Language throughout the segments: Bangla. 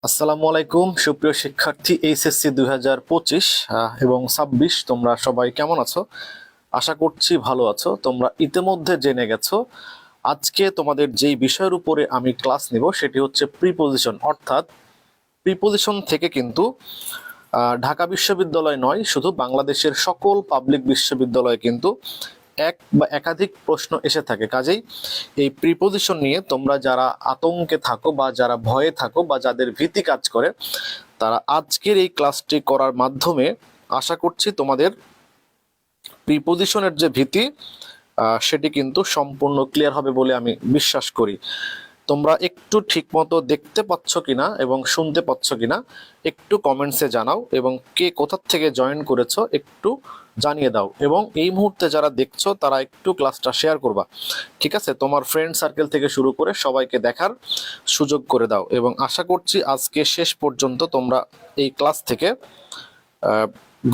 আসসালামু আলাইকুম সুপ্রিয় শিক্ষার্থী এইচএসসি 2025 এবং 26 তোমরা সবাই কেমন আছো? আশা করছি ভালো আছো। তোমরা ইতিমধ্যে জেনে গেছো আজকে তোমাদের যেই বিষয়ের উপরে আমি ক্লাস নিব সেটি হচ্ছে প্রিপোজিশন, অর্থাৎ প্রিপোজিশন থেকে কিন্তু ঢাকা বিশ্ববিদ্যালয় নয়, শুধু বাংলাদেশের সকল পাবলিক বিশ্ববিদ্যালয়ে কিন্তু এক বা একাধিক প্রশ্ন এসে থাকে। কাজেই এই প্রিপোজিশন নিয়ে তোমরা যারা আতঙ্কে থাকো বা যারা ভয়ে থাকো বা যাদের ভীতি কাজ করে, তারা আজকের এই ক্লাসটি করার মাধ্যমে আশা করছি তোমাদের প্রিপোজিশনের যে ভীতি সেটি কিন্তু সম্পূর্ণ ক্লিয়ার হবে বলে আমি বিশ্বাস করি। তোমরা একটু ঠিকমতো দেখতে পাচ্ছ কিনা এবং শুনতে পাচ্ছ কিনা একটু কমেন্টসে জানাও, এবং কে কোথা থেকে জয়েন করেছো একটু জানিয়ে দাও। এবং এই মুহূর্তে যারা দেখছো তারা একটু ক্লাসটা শেয়ার করবা, ঠিক আছে? তোমার ফ্রেন্ড সার্কেল থেকে শুরু করে সবাইকে দেখার সুযোগ করে দাও, এবং আশা করছি আজকে শেষ পর্যন্ত তোমরা এই ক্লাস থেকে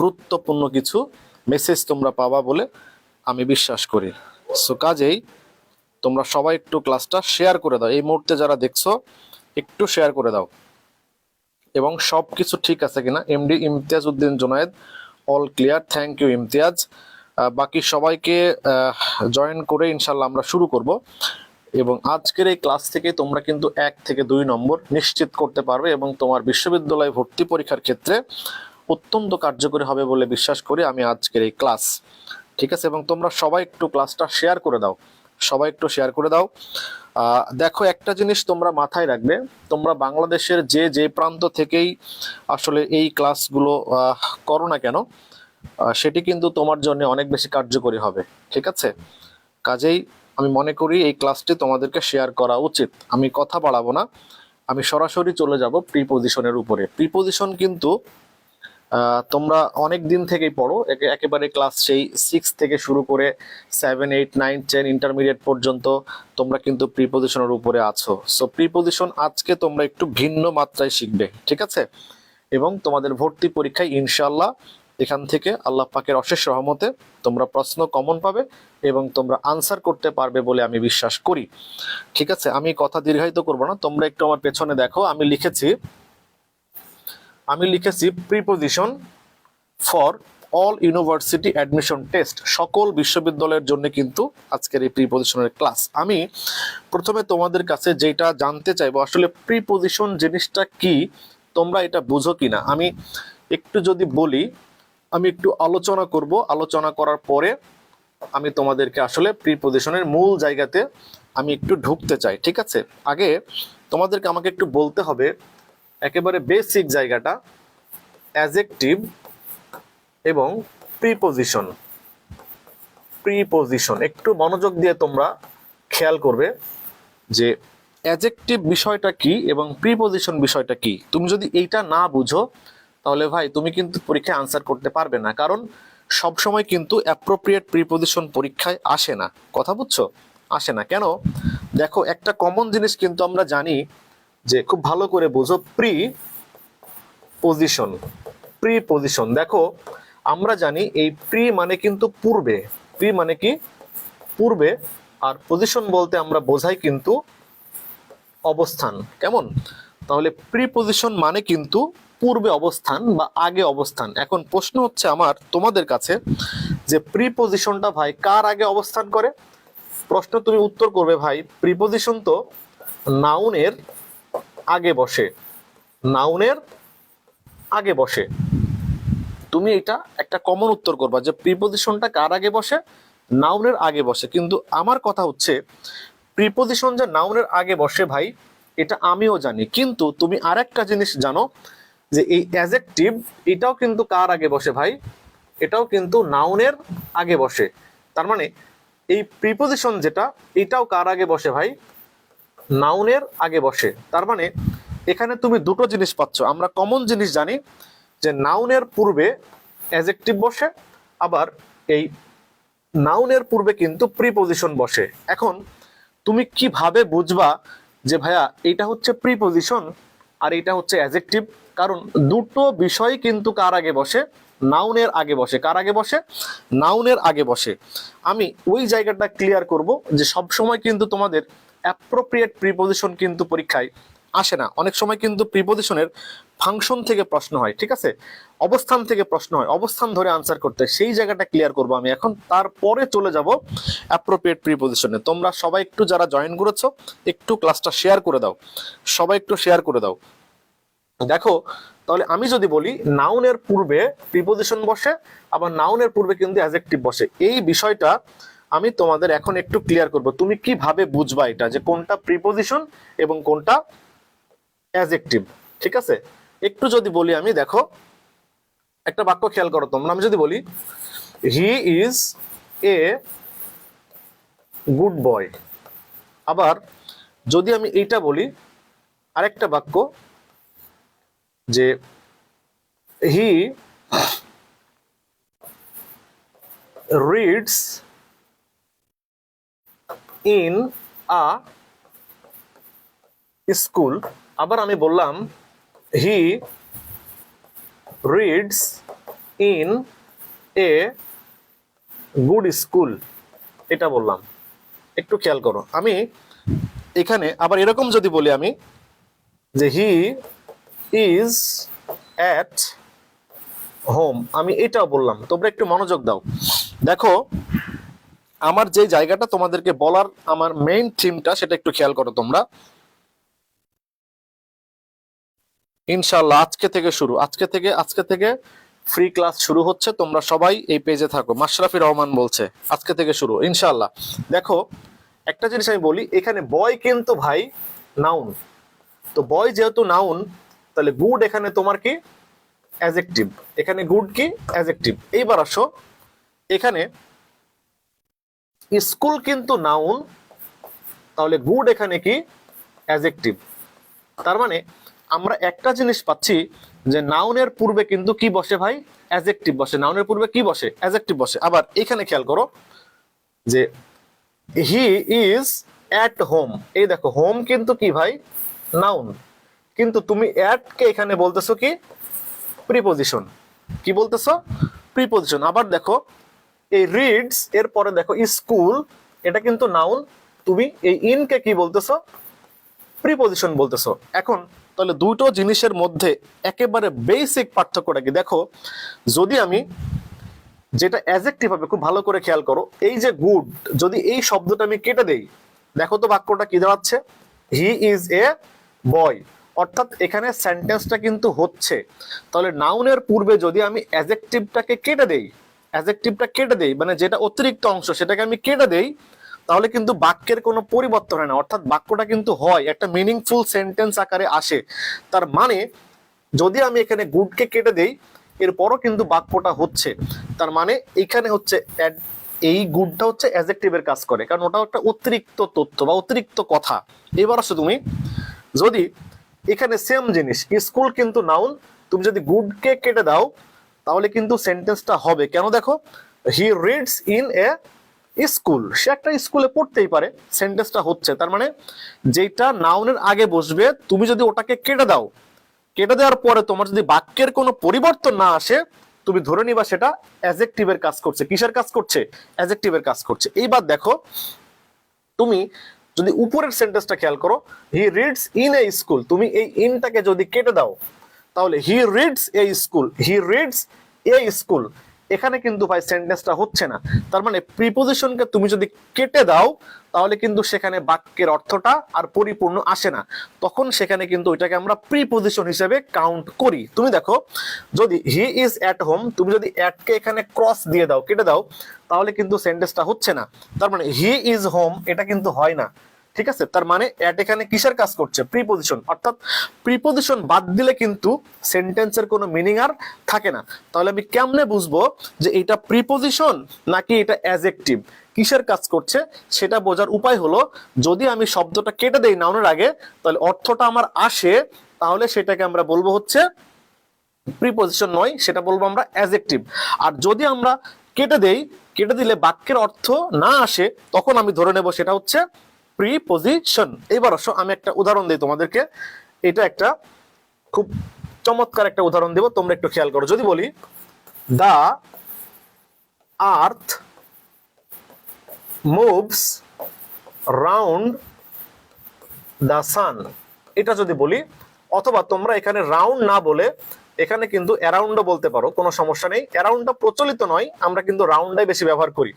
গুরুত্বপূর্ণ কিছু মেসেজ তোমরা পাবা বলে আমি বিশ্বাস করি। সো কাজেই তোমরা সবাই একটু ক্লাসটা শেয়ার করে দাও। এই মুহূর্তে যারা দেখছো একটু শেয়ার করে দাও, এবং সব কিছু ঠিক আছে কিনা। MD Imtiaz Uddin Junaid, all clear, thank you Imtiaz. বাকি সবাইকে জয়েন করে ইনশাল্লাহ আমরা শুরু করব, এবং আজকের এই ক্লাস থেকে তোমরা কিন্তু 1 থেকে 2 নম্বর নিশ্চিত করতে পারবে, এবং তোমার বিশ্ববিদ্যালয় ভর্তি পরীক্ষার ক্ষেত্রে অত্যন্ত কার্যকরী হবে বলে বিশ্বাস করি আমি আজকের এই ক্লাস, ঠিক আছে? এবং তোমরা সবাই একটু ক্লাসটা শেয়ার করে দাও, সবাই একটু শেয়ার করে দাও। দেখো, একটা জিনিস তোমরা মাথায় রাখবে, তোমরা বাংলাদেশের যে যে প্রান্ত থেকেই আসলে এই ক্লাসগুলো করো না কেন, সেটি কিন্তু তোমার জন্য অনেক বেশি কার্যকরী হবে, ঠিক আছে? কাজেই আমি মনে করি এই ক্লাসটি তোমাদেরকে শেয়ার করা উচিত। আমি কথা বাড়াবো না, আমি সরাসরি চলে যাব প্রিপোজিশনের উপরে। প্রিপোজিশন কিন্তু তোমরা অনেক দিন থেকেই পড়ো, একেবারে ক্লাস সেই 6 থেকে শুরু করে 7, 8, 9, 10 ইন্টারমিডিয়েট পর্যন্ত তোমরা কিন্তু প্রিপোজিশনের উপরে আছো। সো প্রিপোজিশন আজকে তোমরা একটু ভিন্ন মাত্রায় শিখবে, ঠিক আছে? এবং তোমাদের ভর্তি পরীক্ষায় ইনশাআল্লাহ এখান থেকে আল্লাহ পাকের অশেষ রহমতে তোমরা প্রশ্ন কমন পাবে এবং তোমরা আনসার করতে পারবে বলে আমি বিশ্বাস করি, ঠিক আছে? আমি কথা দীর্ঘায়িত করবো না, তোমরা একটু আমার পেছনে দেখো। আমি লিখেছি preposition for all university admission test, সকল বিশ্ববিদ্যালয়ের জন্য কিন্তু আজকের এই প্রিপোজিশনের ক্লাস। আমি প্রথমে তোমাদের কাছে যেটা জানতে চাইবো, আসলে প্রিপোজিশন জিনিসটা কি, তোমরা এটা বুঝো কিনা। আমি একটু যদি বলি, আমি একটু আলোচনা করব, আলোচনা করার পরে আমি তোমাদেরকে আসলে প্রিপোজিশনের মূল জায়গাতে আমি একটু ঢুকতে চাই, ঠিক আছে? আগে তোমাদেরকে আমাকে একটু বলতে হবে একেবারে বেসিক জায়গাটা, অ্যাডজেক্টিভ এবং প্রিপোজিশন। প্রিপোজিশন একটু মনোযোগ দিয়ে তোমরা খেয়াল করবে যে অ্যাডজেক্টিভ বিষয়টা কি এবং প্রিপোজিশন বিষয়টা কি। তুমি যদি এইটা না বুঝো তাহলে ভাই তুমি কিন্তু পরীক্ষায় আনসার করতে পারবে না, কারণ সব সময় কিন্তু অ্যাপ্রোপ্রিয়েট প্রিপোজিশন পরীক্ষায় আসে না। কথা বুঝছো? আসে না কেন? দেখো, একটা কমন জিনিস কিন্তু আমরা জানি, যে খুব ভালো করে বুঝো, প্রিপোজিশন। প্রিপোজিশন দেখো, আমরা জানি এই প্রি মানে কিন্তু পূর্বে, প্রি মানে কি পূর্বে, আর পজিশন বলতে আমরা বোঝাই কিন্তু অবস্থান। কেমন? তাহলে প্রিপোজিশন মানে কিন্তু পূর্বে অবস্থান বা আগে অবস্থান। এখন প্রশ্ন হচ্ছে আমার তোমাদের কাছে, যে প্রিপোজিশনটা ভাই কার আগে অবস্থান করে? প্রশ্ন তুমি উত্তর করবে, ভাই প্রিপোজিশন তো নাউনের আগে বসে, নাউনের আগে বসে। তুমি এটা একটা কমন উত্তর করবা যে প্রিপোজিশনটা কার আগে বসে? নাউনের আগে বসে। কিন্তু আমার কথা হচ্ছে, প্রিপোজিশন যে নাউনের আগে বসে ভাই, এটা আমিও জানি, কিন্তু তুমি আরেকটা জিনিস জানো, যে এই অ্যাডজেক্টিভ এটাও কিন্তু কার আগে বসে ভাই? এটাও কিন্তু নাউনের আগে বসে। তার মানে এই প্রিপোজিশন যেটা, এটাও কার আগে বসে ভাই? নাউনের আগে বসে। তার মানে এখানে তুমি দুটো জিনিস পাচ্ছ। আমরা কমন জিনিস জানি যে নাউনের পূর্বে অ্যাডজেক্টিভ বসে, আবার এই নাউনের পূর্বে কিন্তু প্রিপোজিশন বসে। এখন তুমি কিভাবে বুঝবা যে ভাইয়া এটা হচ্ছে প্রিপোজিশন আর এটা হচ্ছে অ্যাডজেক্টিভ? কারণ দুটো বিষয় কিন্তু কার আগে বসে? নাউনের আগে বসে। কার আগে বসে? নাউনের আগে বসে। আমি ওই জায়গাটা ক্লিয়ার করব যে সব সময় কিন্তু তোমাদের অ্যাপ্রোপ্রিয়েট প্রিপোজিশন কিন্তু পরীক্ষায় আসে না। অনেক সময় কিন্তু প্রিপজিশনের ফাংশন থেকে প্রশ্ন হয়, ঠিক আছে, অবস্থান থেকে প্রশ্ন হয়, অবস্থান ধরে আনসার করতে, সেই জায়গাটা ক্লিয়ার করবো আমি এখন। তারপরে চলে যাব অ্যাপ্রোপ্রিয়েট প্রিপজিশনে। তোমরা সবাই একটু যারা জয়েন করেছো একটু ক্লাসটা শেয়ার করে দাও, সবাই একটু শেয়ার করে দাও। দেখো তাহলে আমি যদি বলি নাউনের পূর্বে প্রিপজিশন বসে, আবার নাউনের পূর্বে কিন্তু অ্যাডজেক্টিভ বসে, এই বিষয়টা আমি তোমাদের এখন একটু ক্লিয়ার করব। তুমি কিভাবে বুঝবা এটা যে কোনটা প্রিপজিশন এবং কোনটা অ্যাডজেক্টিভ, ঠিক আছে? একটু যদি বলি আমি, দেখো একটা বাক্য খেয়াল করো তোমরা। আমি যদি বলি he is a good boy, আবার যদি আমি এইটা বলি আরেকটা বাক্য যে হি রিডস ইন আ স্কুল, আবার আমি বললাম হি reads in a good school, এটা বললাম। একটু খেয়াল করো, আমি এখানে আবার এরকম যদি বলি আমি যে হি ইজ অ্যাট হোম, আমি এটাও বললাম। তোমরা একটু মনোযোগ দাও। দেখো আমার যে জায়গাটা তোমাদেরকে বলার, আমার মেইন থিমটা, সেটা একটু খেয়াল করো তোমরা। ইনশাআল্লাহ আজকে থেকে ফ্রি ক্লাস শুরু হচ্ছে। তোমরা সবাই এই পেজে থাকো। মাশরাফি রহমান বলছে আজকে থেকে শুরু ইনশাআল্লাহ। দেখো একটা জিনিস আমি বলি, এখানে বয় কিন্তু ভাই নাউন, তো বয় যেহেতু নাউন, তাহলে গুড এখানে তোমার কি অ্যাডজেক্টিভ, এখানে গুড কি অ্যাডজেক্টিভ। এইবার আসো, এখানে স্কুল কিন্তু নাউন, তাহলে গুড এখানে কি অ্যাডজেক্টিভ। তার মানে আমরা একটা জিনিস পাচ্ছি যে নাউনের পূর্বে কিন্তু কি বসে ভাই, অ্যাডজেক্টিভ বসে। নাউনের পূর্বে কি বসে, অ্যাডজেক্টিভ বসে। আবার এখানে খেয়াল করো যে হি ইজ অ্যাট হোম, এই দেখো হোম কিন্তু কি ভাই নাউন, কিন্তু তুমি অ্যাট কে এখানে বলতেছো কি প্রিপজিশন, কি বলতেছো প্রিপজিশন। আবার দেখো এই রিডস এর পরে দেখো স্কুল, এটা কিন্তু নাউন, তুমি এই ইন কে কি বলতেছো প্রিপজিশন বলতেছো। এখন তাহলে দুটো জিনিসের মধ্যে একেবারে বেসিক পার্থক্যটা কি দেখো, যদি আমি যেটা অ্যাডজেক্টিভ হবে, খুব ভালো করে খেয়াল করো, এই যে গুড, যদি এই শব্দটা আমি কেটে দেই, দেখো তো বাক্যটা কি দাঁড়াচ্ছে, হি ইজ এ বয়, অর্থাৎ এখানে সেন্টেন্সটা কিন্তু হচ্ছে। তাহলে নাউনের পূর্বে যদি আমি অ্যাডজেক্টিভটাকে কেটে দেই, মানে যেটা অতিরিক্ত অংশ সেটাকে আমি কেটে দেই, তাহলে কিন্তু বাক্যের কোনো পরিবর্তন হয় না, অর্থাৎ বাক্যটা কিন্তু হয় একটা মিনিংফুল সেন্টেন্স আকারে আসে। তার মানে যদি আমি এখানে গুডকে কেটে দেই, এরপরও কিন্তু বাক্যটা হচ্ছে। তার মানে এখানে হচ্ছে এই গুডটা হচ্ছে অ্যাডজেক্টিভের কাজ করে, কারণ ওটা একটা অতিরিক্ত তথ্য বা অতিরিক্ত কথা। এবার আসো তুমি যদি এখানে সেম জিনিস, স্কুল কিন্তু নাউন, তুমি যদি গুডকে কেটে দাও তাহলে কিন্তু সেন্টেন্সটা হবে। কেন দেখো, he reads in a school, সে একটা স্কুলে পড়তেই পারে, সেন্টেন্সটা হচ্ছে। তার মানে যেটা নাউনের আগে বসবে তুমি যদি ওটাকে কেটে দেওয়ার পরে তোমার যদি বাক্যের কোনো পরিবর্তন না আসে, তুমি ধরে নিবা সেটা অ্যাডজেক্টিভের কাজ করছে। কিসের কাজ করছে, অ্যাডজেক্টিভের কাজ করছে। এইবার দেখো তুমি যদি উপরের সেন্টেন্সটা খেয়াল করো, হি রিডস ইন এ স্কুল, তুমি এই ইনটাকে যদি কেটে দাও তাহলে he reads a school, he reads a school, এখানে কিন্তু ভাই সেন্টেন্সটা হচ্ছে না। তার মানে প্রিপজিশনকে তুমি যদি কেটে দাও তাহলে কিন্তু সেখানে বাক্যের অর্থটা আর পরিপূর্ণ আসে না, তখন সেখানে কিন্তু ওইটাকে আমরা প্রিপজিশন হিসেবে কাউন্ট করি। তুমি দেখো যদি হি ইজ অ্যাট হোম, তুমি যদি অ্যাটকে এখানে ক্রস দিয়ে দাও, কেটে দাও, তাহলে কিন্তু সেন্টেন্সটা হচ্ছে না। তার মানে হি ইজ হোম এটা কিন্তু হয় না, ঠিক আছে? তার মানে অ্যাট এখানে কিসের কাজ করছে, প্রিপজিশন। অর্থাৎ প্রিপজিশন বাদ দিলে কিন্তু সেন্টেন্সের কোনো মিনিং আর থাকে না। তাহলে আমি কেমনে বুঝবো যে এটা প্রিপজিশন নাকি এটা অ্যাডজেক্টিভ, কিসের কাজ করছে, সেটা বোঝার উপায় হলো যদি আমি শব্দটা কেটে দেই নাউনের আগে, তাহলে অর্থটা আমার আসে, তাহলে সেটাকে আমরা বলবো হচ্ছে প্রিপজিশন নয়, সেটা বলবো আমরা অ্যাডজেক্টিভ। আর যদি আমরা কেটে দিলে বাক্যের অর্থ না আসে, তখন আমি ধরে নেব সেটা হচ্ছে প্রিপজিশন। এবার আসো আমি একটা উদাহরণ দিই তোমাদেরকে, এটা একটা খুব চমৎকার একটা উদাহরণ দেব, তোমরা একটু খেয়াল করো। যদি বলি the earth moves round the sun, এটা যদি বলি, অথবা তোমরা এখানে রাউন্ড না বলে এখানে কিন্তু অ্যারাউন্ডও বলতে পারো, কোনো সমস্যা নেই। অ্যারাউন্ডটা প্রচলিত নয়, আমরা কিন্তু রাউন্ডটাই বেশি ব্যবহার করি।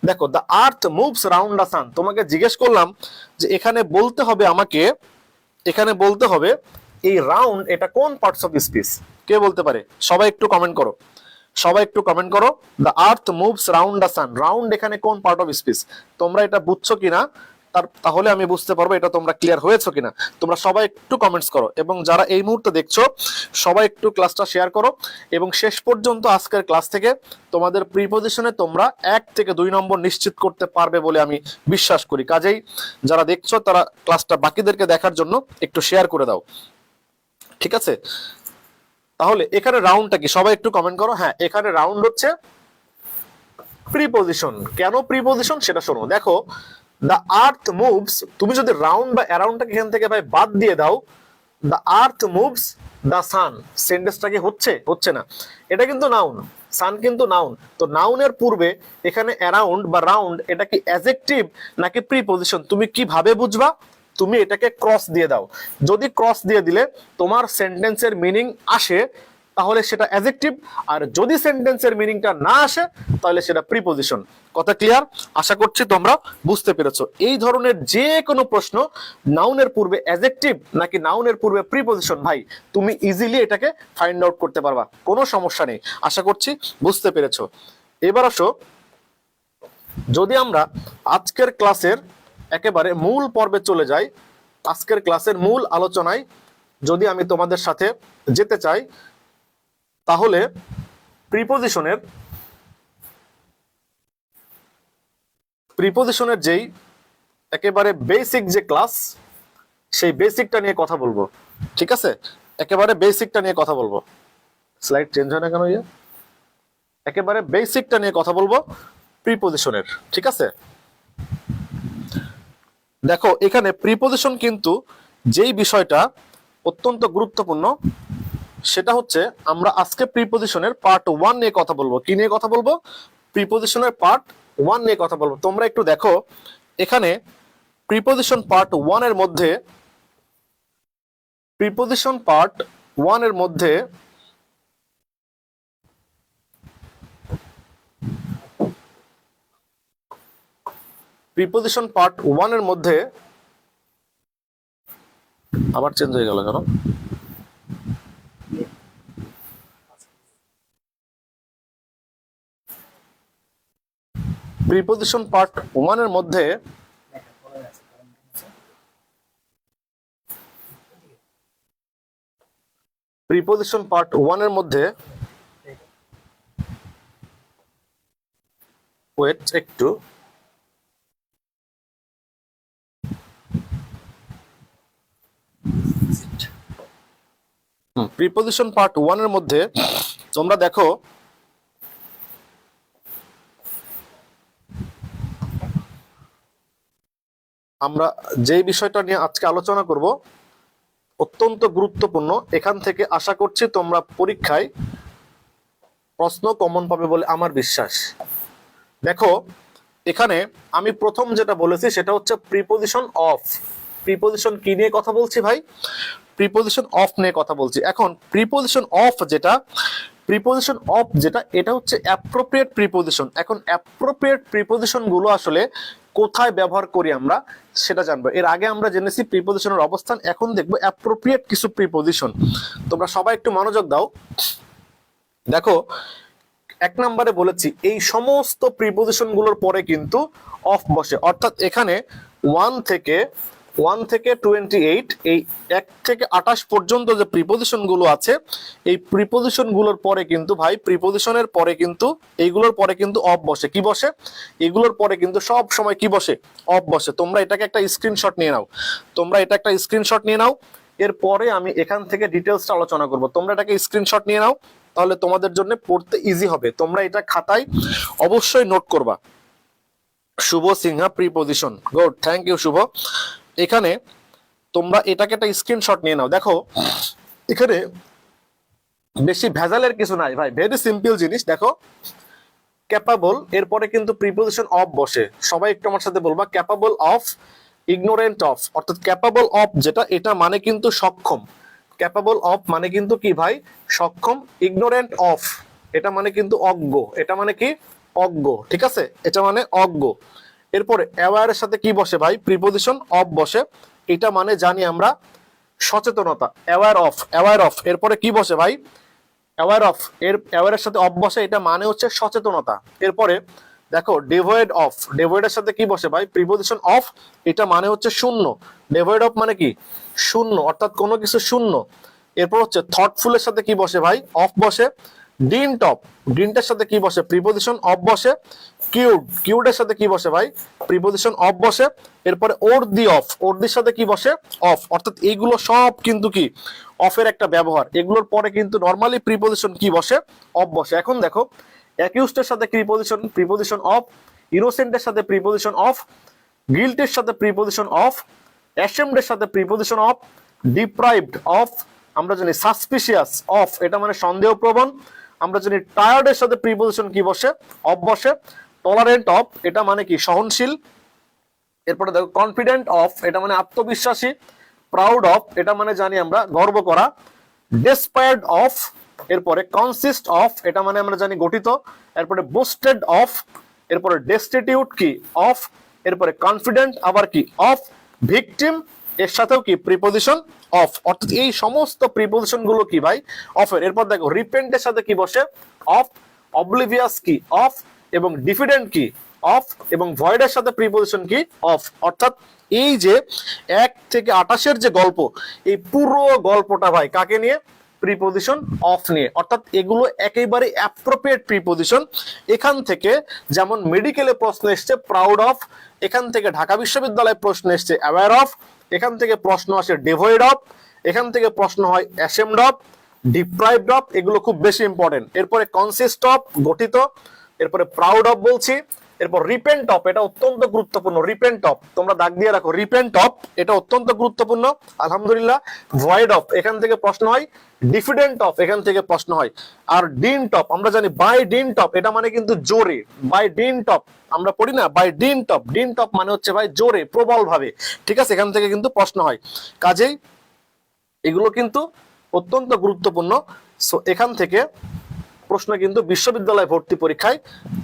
দেখো, the earth moves round the সান, তোমাকে জিজ্ঞেস করলাম যে এখানে বলতে হবে আমাকে, এখানে বলতে হবে এই রাউন্ড এটা কোন পার্টস অফ স্পিচ, কে বলতে পারে? সবাই একটু কমেন্ট করো, সবাই একটু কমেন্ট করো। The earth moves round the San, round এখানে কোন পার্ট অফ স্পিচ? তোমরা এটা বুঝছো কিনা তাহলে আমি বুঝতে পারবো এটা তোমরা ক্লিয়ার হয়েছো কিনা। তোমরা সবাই একটু কমেন্টস করো, এবং যারা এই মুহূর্তে দেখছো সবাই একটু ক্লাসটা শেয়ার করো, এবং শেষ পর্যন্ত আজকের ক্লাস থেকে তোমাদের প্রিপজিশনে তোমরা 1 থেকে 2 নম্বর নিশ্চিত করতে পারবে বলে আমি বিশ্বাস করি। কাজেই যারা দেখছো তারা ক্লাসটা বাকিদেরকে দেখার জন্য একটু শেয়ার করে দাও, ঠিক আছে? তাহলে এখানে রাউন্ডটা কি, সবাই একটু কমেন্ট করো। হ্যাঁ, এখানে রাউন্ড হচ্ছে প্রিপজিশন। কেন প্রিপজিশন সেটা শোনো। দেখো, দ্য আর্থ মুভস, তুমি যদি রাউন্ড বা অ্যারাউন্ডটাকে এখান থেকে ভাই বাদ দিয়ে দাও, the earth moves the sun, সেন্টেন্সটা কি হচ্ছে? হচ্ছে না। এটা কিন্তু নাউন, সান কিন্তু নাউন। তো নাউনের পূর্বে এখানে অ্যারাউন্ড বা রাউন্ড, এটা কি অ্যাডজেক্টিভ নাকি প্রিপজিশন, তুমি কিভাবে বুঝবা? তুমি এটাকে ক্রস দিয়ে দাও। যদি ক্রস দিয়ে দিলে তোমার সেন্টেন্সের মিনিং আসে তাহলে সেটা অ্যাডজেক্টিভ, আর যদি সেন্টেন্সের মিনিংটা না আসে তাহলে সেটা প্রিপজিশন। কথা ক্লিয়ার? আশা করছি তোমরা বুঝতে পেরেছো। এই ধরনের যে কোনো প্রশ্ন, নাউনের পূর্বে অ্যাডজেক্টিভ নাকি নাউনের পূর্বে প্রিপজিশন, ভাই তুমি ইজিলি এটাকে ফাইন্ড আউট করতে পারবা, কোনো সমস্যা নেই। আশা করছি বুঝতে পেরেছো। এবার আসো, যদি আমরা আজকের ক্লাসের একেবারে মূল পর্বে চলে যাই, আজকের ক্লাসের মূল আলোচনায় যদি আমি তোমাদের সাথে যেতে চাই, তাহলে প্রিপজিশনের যেই একেবারে বেসিক যে ক্লাস, সেই বেসিকটা নিয়ে কথা বলবো, ঠিক আছে? একেবারে বেসিকটা নিয়ে কথা বলবো। স্লাইড চেঞ্জ হয় না কেন? একেবারে বেসিকটা নিয়ে কথা বলবো প্রিপজিশনের, ঠিক আছে? দেখো, এখানে প্রিপজিশন কিন্তু যেই বিষয়টা অত্যন্ত গুরুত্বপূর্ণ, সেটা হচ্ছে আমরা আজকে প্রিপজিশনের পার্ট 1 নিয়ে কথা বলবো। কি নিয়ে কথা বলবো? প্রিপজিশনের পার্ট 1 নিয়ে কথা বলবো। তোমরা একটু দেখো, এখানে প্রিপজিশন পার্ট 1 এর মধ্যে, প্রিপজিশন পার্ট 1 এর মধ্যে প্রিপজিশন পার্ট 1 এর মধ্যে আবার চেঞ্জ হয়ে গেল কেন? প্রিপজিশন পার্ট 1 এর মধ্যে প্রিপজিশন পার্ট 1 এর মধ্যে ওয়েট একটু, প্রিপজিশন পার্ট 1 এর মধ্যে তোমরা দেখো, আমরা যেই বিষয়টা নিয়ে আজকে আলোচনা করব অত্যন্ত গুরুত্বপূর্ণ। এখান থেকে আশা করছি তোমরা পরীক্ষায় প্রশ্ন কমন পাবে বলে আমার বিশ্বাস। দেখো, এখানে আমি প্রথম যেটা বলেছি সেটা হচ্ছে প্রিপজিশন অফ। প্রিপজিশন কি নিয়ে কথা বলছি ভাই? প্রিপজিশন অফ নিয়ে কথা বলছি। এখন প্রিপজিশন অফ যেটা, প্রিপজিশন অফ যেটা, এটা হচ্ছে অ্যাপ্রোপ্রিয়েট প্রিপজিশন। এখন অ্যাপ্রোপ্রিয়েট প্রিপজিশন গুলো আসলে কোথায় ব্যবহার করি আমরা সেটা জানবো। এর আগে আমরা জেনেছি প্রিপজিশনের অবস্থান, এখন দেখবো অ্যাপ্রোপ্রিয়েট কিছু প্রিপজিশন। তোমরা সবাই একটু মনোযোগ দাও। দেখো, 1 নম্বরে বলেছি এই সমস্ত প্রিপজিশন গুলোর পরে কিন্তু অফ বসে, অর্থাৎ এখানে 1 থেকে 28, এই 1 থেকে 28 পর্যন্ত যে প্রিপজিশন গুলো আছে, এই প্রিপজিশন গুলোর পরে কিন্তু ভাই, প্রিপজিশনের পরে কিন্তু এইগুলোর পরে কিন্তু অফ বসে। কি বসে? এগুলোর পরে কিন্তু সব সময় কি বসে? অফ বসে। তোমরা এটাকে একটা স্ক্রিনশট নিয়ে নাও, তোমরা এটা একটা স্ক্রিনশট নিয়ে নাও। এরপরে আমি এখান থেকে ডিটেলসটা আলোচনা করব, তোমরা এটাকে স্ক্রিনশট নিয়ে নাও, তাহলে তোমাদের জন্য পড়তে ইজি হবে। তোমরা এটা খাতায় অবশ্যই নোট করবা। Shubho Singha preposition, good, thank you Shubho. এখানে তোমরা এটাকে একটা স্ক্রিনশট নিয়ে নাও। দেখো, এখানে বেশি ভেজালের কিছু নাই ভাই, ভেরি সিম্পল জিনিস। দেখো, ক্যাপাবল, এরপরে কিন্তু প্রিপজিশন অফ বসে। সবাই একটু আমার সাথে বলবা, ক্যাপাবল অফ, ইগনোরেন্ট অফ অর্থাৎ ক্যাপাবল অফ যেটা, এটা মানে কিন্তু সক্ষম। ক্যাপাবল অফ মানে কিন্তু কি ভাই, সক্ষম। ইগনোরেন্ট অফ এটা মানে কিন্তু অজ্ঞ, এটা মানে কি অজ্ঞ, ঠিক আছে, এটা মানে অজ্ঞ। এরপরে অ্যাওয়ারের সাথে কি বসে ভাই, প্রিপোজিশন অফ বসে, এটা মানে জানি আমরা সচেতনতা, অ্যাওয়ার অফ, অ্যাওয়ার অফ। এরপরে কি বসে ভাই, অ্যাওয়ার অফ, এর অ্যাওয়ারের সাথে অফ বসে, এটা মানে হচ্ছে সচেতনতা। এরপরে দেখো ডিভয়েড অফ, ডিভয়েড এর সাথে কি বসে ভাই, প্রিপোজিশন অফ, এটা মানে হচ্ছে শূন্য। ডিভয়েড অফ মানে কি শূন্য, অর্থাৎ কোনো কিছু শূন্য। এরপর হচ্ছে থটফুল এর সাথে কি বসে ভাই, অফ বসে। ডিন্ট অফ, ডিন্টের সাথে কি বসে, প্রিপোজিশন অফ বসে। কিউড, কিউড এর সাথে কি বসে ভাই, প্রিপোজিশন অফ বসে। এরপরে ওর্দি অফ, ওর্দির সাথে কি বসে, অফ। অর্থাৎ এইগুলো সব কিন্তু কি অফের একটা ব্যবহার। এগুলোর পরে কিন্তু নরমালি প্রিপোজিশন কি বসে, অফ বসে। এখন দেখো অ্যাকিউজড এর সাথে প্রিপোজিশন, প্রিপোজিশন অফ। ইনোসেন্টের সাথে প্রিপোজিশন অফ। গিল্টের সাথে প্রিপোজিশন অফ। অ্যাশেমড এর সাথে প্রিপোজিশন অফ। ডিপ্রাইভড অফ, আমরা জানি সাসপিশিয়াস অফ, এটা মানে সন্দেহপ্রবণ। আমরা জানি টায়ার্ড এর সাথে প্রিপোজিশন কি বসে, অফ বসে। টলারেন্ট অফ, এটা মানে কি সহনশীল। এরপরে দেখো কনফিডেন্ট অফ, এটা মানে আত্মবিশ্বাসী। প্রাউড অফ, এটা মানে জানি আমরা গর্ব করা। ডেসপায়ার্ড অফ, এরপরে কনসিস্ট অফ, এটা মানে আমরা জানি গঠিত। এরপরে বুস্টেড অফ, এরপরে ডেস্টিটিউট কি অফ। এরপরে কনফিডেন্ট আবার কি অফ। ভিকটিম এর সাথেও কি প্রিপোজিশন অফ। অর্থাৎ এই সমস্ত প্রিপোজিশন গুলো কি ভাই অফের। এরপর দেখো রিপেন্টের সাথে কি বসে, অফ। অবলিভিয়াস কি অফ, এবং ডিফিডেন্ট কি অফ, এবং ভয়েডের সাথে প্রিপোজিশন কি অফ। অর্থাৎ এই যে 1 থেকে 28-এর যে গল্প, এই পুরো গল্পটা ভাই কাকে নিয়ে, প্রিপোজিশন অফ নিয়ে। অর্থাৎ এগুলো একেবারে অ্যাপ্রোপ্রিয়েট প্রিপোজিশন। এখান থেকে যেমন মেডিকেলে প্রশ্ন এসছে প্রাউড অফ, এখান থেকে ঢাকা বিশ্ববিদ্যালয়ে প্রশ্ন এসছে অ্যাওয়্যার অফ, এখান থেকে প্রশ্ন আসে ডিভয়েড অফ, এখান থেকে প্রশ্ন হয় অ্যাশেমড অফ, ডিপ্রাইভড অফ, এগুলো খুব বেশি ইম্পর্টেন্ট। এরপরে কনসিস্ট অফ গঠিত, এরপরে প্রাউড অফ বলছি। এরপর রিপেন্ট অফ, এটা অত্যন্ত গুরুত্বপূর্ণ। রিপেন্ট অফ তোমরা দাগ দিয়ে রাখো, রিপেন্ট অফ এটা অত্যন্ত গুরুত্বপূর্ণ। আলহামদুলিল্লাহ। ভয়েড অফ, এখান থেকে প্রশ্ন হয়। ডিফিডেন্ট অফ, এখান থেকে প্রশ্ন হয়। আর ডিন্ট অফ, আমরা জানি বাই ডিন্ট অফ, এটা মানে কিন্তু জোরে। বাই ডিন্ট অফ আমরা পড়ি না, by dint of, dint of মানে হচ্ছে ভাই জোরে, প্রবল ভাবে, ঠিক আছে, এখান থেকে কিন্তু প্রশ্ন হয়। কাজেই এগুলো কিন্তু অত্যন্ত গুরুত্বপূর্ণ। সো এখান থেকে প্রশ্ন কিন্তু বিশ্ববিদ্যালয় ভর্তি পরীক্ষায়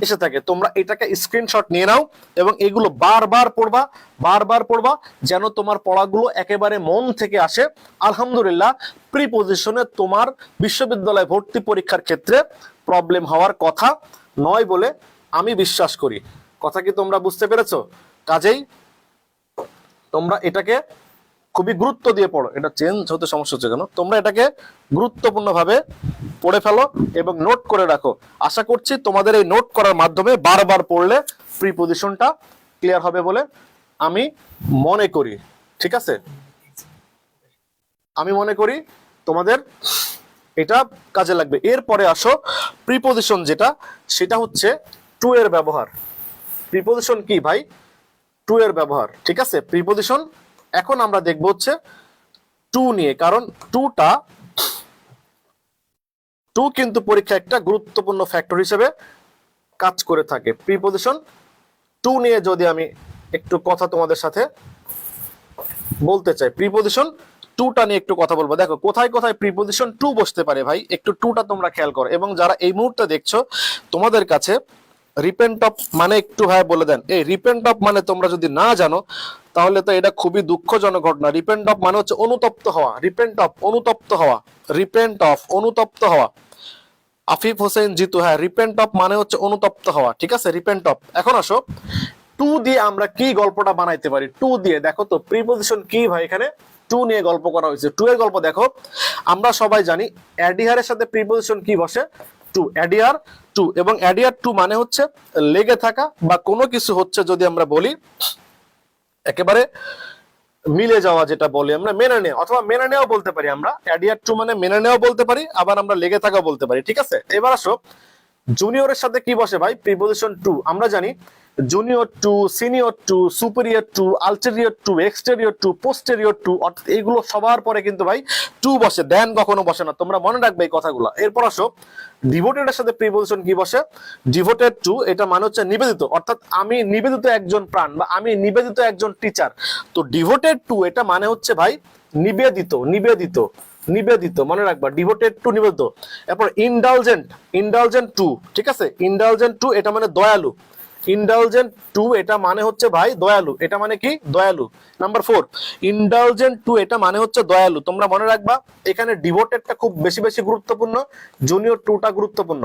এসে থাকে। তোমরা এটাকে স্ক্রিনশট নিয়ে নাও এবং এগুলো বারবার পড়বা, বারবার পড়বা, যেন তোমার পড়াগুলো একেবারে মন থেকে আসে। আলহামদুলিল্লাহ, প্রিপোজিশনে তোমার বিশ্ববিদ্যালয় ভর্তি পরীক্ষার ক্ষেত্রে প্রবলেম হওয়ার কথা নয় বলে আমি বিশ্বাস করি। কথা কি তোমরা বুঝতে পেরেছো? কাজেই তোমরা এটাকে খুবই গুরুত্ব দিয়ে পড়ো। এটা চেঞ্জ হতে সমস্যা হচ্ছে কেন? তোমরা এটাকে গুরুত্বপূর্ণ ভাবে পড়ে ফেলো এবং নোট করে রাখো। আশা করছি তোমাদের এই নোট করার মাধ্যমে বারবার পড়লে প্রিপোজিশনটা ক্লিয়ার হবে বলে আমি মনে করি। ঠিক আছে, আমি মনে করি তোমাদের এটা কাজে লাগবে। এরপরে আসো প্রিপোজিশন যেটা, সেটা হচ্ছে টু এর ব্যবহার। প্রিপোজিশন কি ভাই? টু এর ব্যবহার। ঠিক আছে, প্রিপোজিশন এখন আমরা দেখব হচ্ছে টু নিয়ে, কারণ টু কিন্তু পরীক্ষা একটা গুরুত্বপূর্ণ ফ্যাক্টর হিসেবে কাজ করে থাকে। প্রিপোজিশন টু নিয়ে যদি আমি একটু কথা তোমাদের সাথে বলতে চাই, প্রিপোজিশন টুটা নিয়ে একটু কথা বলবো। দেখো কোথায় কোথায় প্রিপোজিশন টু বসতে পারে ভাই, একটু টুটা তোমরা খেয়াল করো। এবং যারা এই মুহূর্তে দেখছো, তোমাদের কাছে রিপেন্ট অফ মানে একটু ভাই বলে দেন। এই রিপেন্ট অফ মানে তোমরা যদি না জানো তাহলে তো এটা খুবই দুঃখজনক ঘটনা। রিপেন্ট অফ মানে হচ্ছে অনুতপ্ত হওয়া। রিপেন্ট অফ অনুতপ্ত হওয়া, রিপেন্ট অফ অনুতপ্ত হওয়া। আফিফ হোসেন জিতু, হ্যাঁ, রিপেন্ট অফ মানে হচ্ছে অনুতপ্ত হওয়া। ঠিক আছে, রিপেন্ট অফ। এখন আসো টু দিয়ে আমরা কি গল্পটা বানাইতে পারি। টু দিয়ে দেখো তো প্রিপোজিশন কি ভাই, এখানে টু নিয়ে গল্প করা হয়েছে। টু এর গল্প দেখো, আমরা সবাই জানি অ্যাডিহারের সাথে প্রিপোজিশন কি বসে, টু। অ্যাডিহার টু, এবং অ্যাডিহার টু মানে হচ্ছে লেগে থাকা বা কোনো কিছু হচ্ছে যদি আমরা বলি একেবারে মিলে যাওয়া, যেটা বলি আমরা মেনে নেওয়া, অথবা মেনে নেওয়া বলতে পারি আমরা। অ্যাডিহার টু মানে মেনে নেওয়া বলতে পারি, আবার আমরা লেগে থাকা বলতে পারি। ঠিক আছে, এবার আসো জুনিয়রের সাথে কি বসে ভাই? Preposition to. আমরা জানি junior to, senior to, superior to, ulterior to, exterior to, posterior to, অর্থাৎ এইগুলো সবার পরে কিন্তু ভাই টু বসে, দেন কখনো বসে না। তোমরা মনে রাখবে এই কথাগুলো। এরপর আসো ডিভোটেডের সাথে প্রিপজিশন কি বসে? ডিভোটেড টু, এটা মানে হচ্ছে নিবেদিত, অর্থাৎ আমি নিবেদিত একজন প্রাণ বা আমি নিবেদিত একজন টিচার। তো ডিভোটেড টু এটা মানে হচ্ছে ভাই নিবেদিত, নিবেদিত, নিবেদিত, মনে রাখবা ডিভোটেড টু নিবেদিত। এরপর ইনডালজেন্ট, ইনডালজেন্ট টু, ঠিক আছে, ইনডালজেন্ট টু এটা মানে দয়ালু, ইনডালজেন্ট টু এটা মানে হচ্ছে ভাই দয়ালু, এটা মানে কি? দয়ালু। নাম্বার 4, ইনডালজেন্ট টু এটা মানে হচ্ছে দয়ালু। তোমরা মনে রাখবা এখানে ডিভোটেডটা খুব বেশি বেশি গুরুত্বপূর্ণ, জুনিয়র টুটা গুরুত্বপূর্ণ।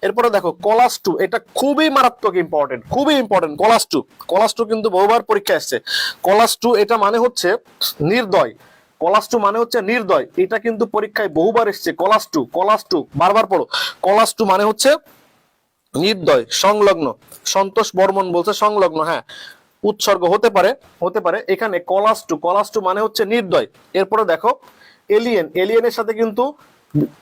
এরপরে দেখো কলাস টু, এটা খুবই মারাত্মক ইম্পর্টেন্ট, খুবই important. Close to, close to কিন্তু বহুবার পরীক্ষা আসছে। কলাস টু এটা মানে হচ্ছে নির্দয়, কলাস টু মানে হচ্ছে নির্দয়, এটা কিন্তু পরীক্ষায় বহুবার এসছে। কলাস টু, কলাস টু বারবার পড়ো। কলাস টু মানে হচ্ছে নির্দয়, সংলগ্ন। সন্তোষ বর্মন বলছে সংলগ্ন, হ্যাঁ উৎসর্গ হতে পারে, হতে পারে। এখানে কলাস টু, কলাস টু মানে হচ্ছে নির্দয়। এরপরে দেখো এলিয়েন, এলিয়েনের সাথে কিন্তু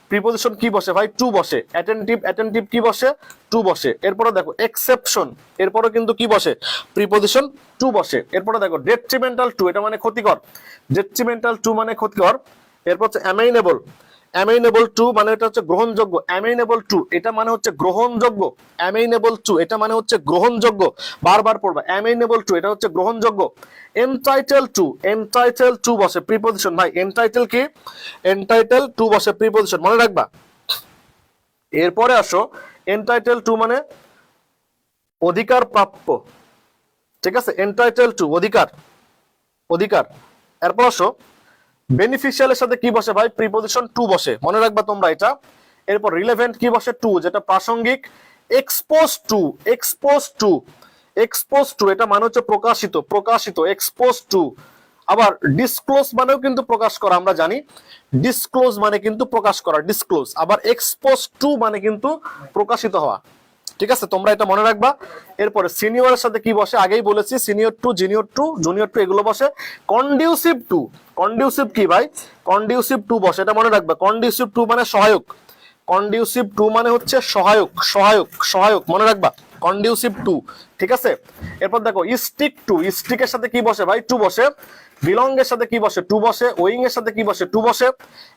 প্রিপজিশন কি বসে ভাই? টু বসে। অ্যাটেনটিভ, অ্যাটেনটিভ কি বসে? টু বসে। এরপরে দেখো এক্সেপশন, এরপরে কিন্তু কি বসে? প্রিপজিশন টু বসে। এরপরে দেখো ডেট্রিমেন্টাল টু, এটা মানে ক্ষতিকর, ডেট্রিমেন্টাল টু মানে ক্ষতিকর। এরপর হচ্ছে অ্যামেইনেবল, অ্যামেইনেবল টু মানে এটা হচ্ছে গ্রহণযোগ্য, অ্যামেইনেবল টু এটা মানে হচ্ছে গ্রহণযোগ্য, অ্যামেইনেবল টু এটা মানে হচ্ছে গ্রহণযোগ্য, বারবার পড়বা অ্যামেইনেবল টু এটা হচ্ছে গ্রহণযোগ্য। এনটাইটেল টু, এনটাইটেল টু বসে প্রিপজিশন ভাই, এনটাইটেল কি? এনটাইটেল টু বসে প্রিপজিশন, মনে রাখবা। এরপরে আসো এনটাইটেল টু মানে অধিকার প্রাপ্য, ঠিক আছে, এনটাইটেল টু অধিকার, অধিকার। এরপর আসো বেনিফিশিয়ালের সাথে কি বসে ভাই? প্রিপজিশন টু বসে, মনে রাখবা তোমরা এটা। এরপর রিলেভেন্ট কি বসে? টু, যেটা প্রাসঙ্গিক। Expose to, expose to, expose to এটা মানে হচ্ছে প্রকাশিত, প্রকাশিত, এক্সপোজ টু। আবার ডিসক্লোজ মানেও কিন্তু প্রকাশ করা, আমরা জানি ডিসক্লোজ মানে কিন্তু প্রকাশ করা, ডিসক্লোজ। আবার এক্সপোজ টু মানে কিন্তু প্রকাশিত হওয়া, ঠিক আছে, তোমরা এটা মনে রাখবা। এরপরে সিনিয়রের সাথে কি বসে? আগেই বলেছি senior to, junior to, junior to এগুলো বসে। কন্ডিউসিভ টু, কন্ডিউসিভ কি ভাই? কন্ডিউসিভ টু বসে, এটা মনে রাখবা। কন্ডিউসিভ টু মানে সহায়ক, কন্ডিউসিভ টু মানে হচ্ছে সহায়ক, সহায়ক, সহায়ক, মনে রাখবা কন্ডিউসিভ টু, ঠিক আছে। এরপর দেখো স্টিক টু, স্টিকের সাথে কি বসে ভাই? টু বসে। বিলং এর সাথে কি বসে? টু বসে। ওয়িং এর সাথে কি বসে? টু বসে।